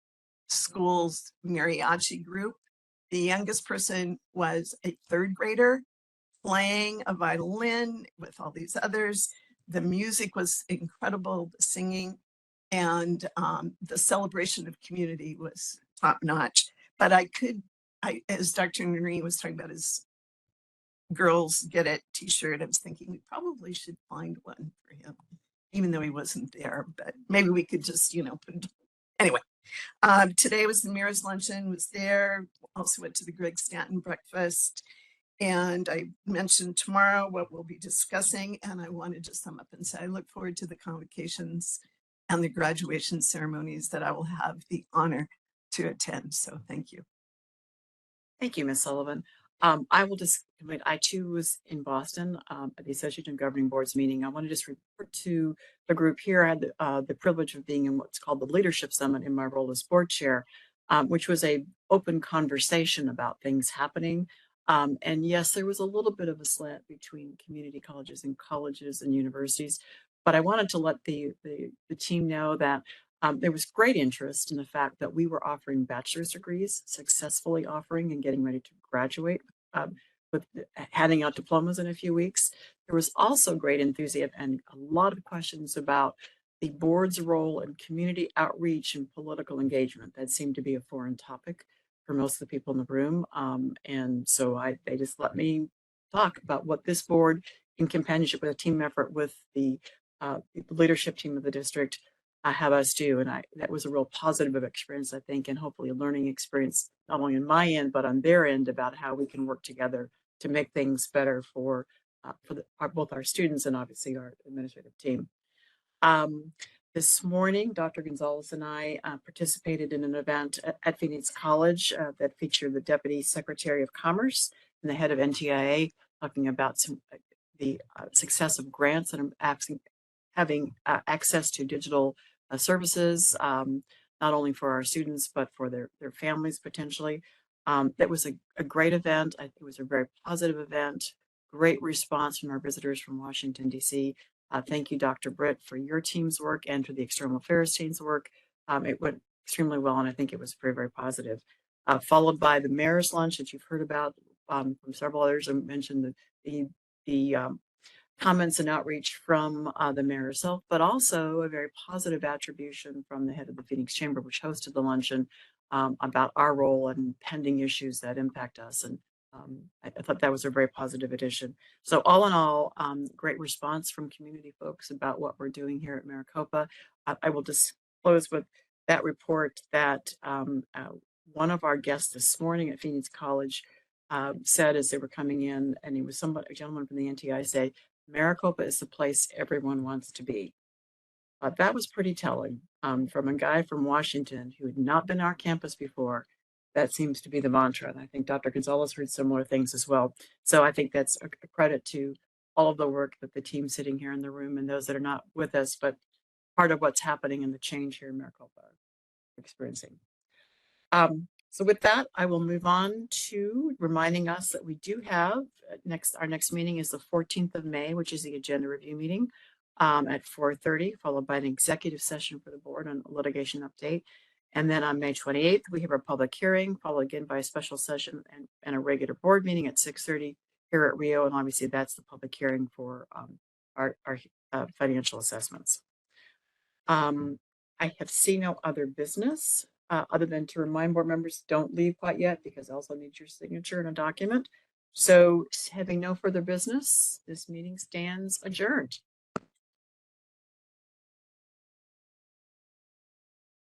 School's mariachi group. The youngest person was a third grader playing a violin with all these others. The music was incredible, the singing, and the celebration of community was top notch. But as Dr. Narini was talking about his girls get it t-shirt. I was thinking we probably should find one for him, even though he wasn't there, but maybe we could just, put it. Anyway, today was the Mayor's Luncheon, was there. Also went to the Greg Stanton breakfast. And I mentioned tomorrow what we'll be discussing. And I wanted to sum up and say, I look forward to the convocations and the graduation ceremonies that I will have the honor to attend. So thank you. Thank you, Ms. Sullivan. I will just commit, I too was in Boston at the Association of Governing Boards meeting. I want to just report to the group here. I had the privilege of being in what's called the Leadership Summit in my role as board chair, which was a open conversation about things happening. And yes, there was a little bit of a slant between community colleges and universities, but I wanted to let the team know that there was great interest in the fact that we were offering bachelor's degrees, successfully offering and getting ready to graduate with handing out diplomas in a few weeks. There was also great enthusiasm and a lot of questions about the board's role in community outreach and political engagement. That seemed to be a foreign topic for most of the people in the room. And so they just let me talk about what this board, in companionship with a team effort with the leadership team of the district, have us do. And that was a real positive experience, I think, and hopefully a learning experience, not only on my end, but on their end, about how we can work together to make things better for both our students and obviously our administrative team. This morning, Dr. Gonzalez and I participated in an event at Phoenix College that featured the Deputy Secretary of Commerce and the head of NTIA, talking about the success of grants and having access to digital services, not only for our students, but for their families potentially. That was a great event. I think it was a very positive event. Great response from our visitors from Washington, D.C. Thank you, Dr. Britt, for your team's work and for the External Affairs team's work. It went extremely well, and I think it was very, very positive. Followed by the Mayor's Lunch that you've heard about from several others. I mentioned the comments and outreach from the mayor herself, but also a very positive attribution from the head of the Phoenix Chamber, which hosted the luncheon, about our role and pending issues that impact us. And I thought that was a very positive addition. So all in all, great response from community folks about what we're doing here at Maricopa. I will just close with that report that one of our guests this morning at Phoenix College said as they were coming in, and he was a gentleman from the NTI, say, Maricopa is the place everyone wants to be. That was pretty telling from a guy from Washington who had not been on our campus before. That seems to be the mantra. And I think Dr. Gonzalez heard similar things as well. So I think that's a credit to all of the work that the team sitting here in the room and those that are not with us, but part of what's happening in the change here in Maricopa are experiencing. So with that, I will move on to reminding us that we do have our next meeting is the 14th of May, which is the agenda review meeting at 4:30, followed by an executive session for the board on litigation update. And then on May 28th, we have our public hearing, followed again by a special session and a regular board meeting at 6:30 here at Rio. And obviously that's the public hearing for our financial assessments. I have seen no other business other than to remind board members, don't leave quite yet because I also need your signature in a document. So having no further business, this meeting stands adjourned.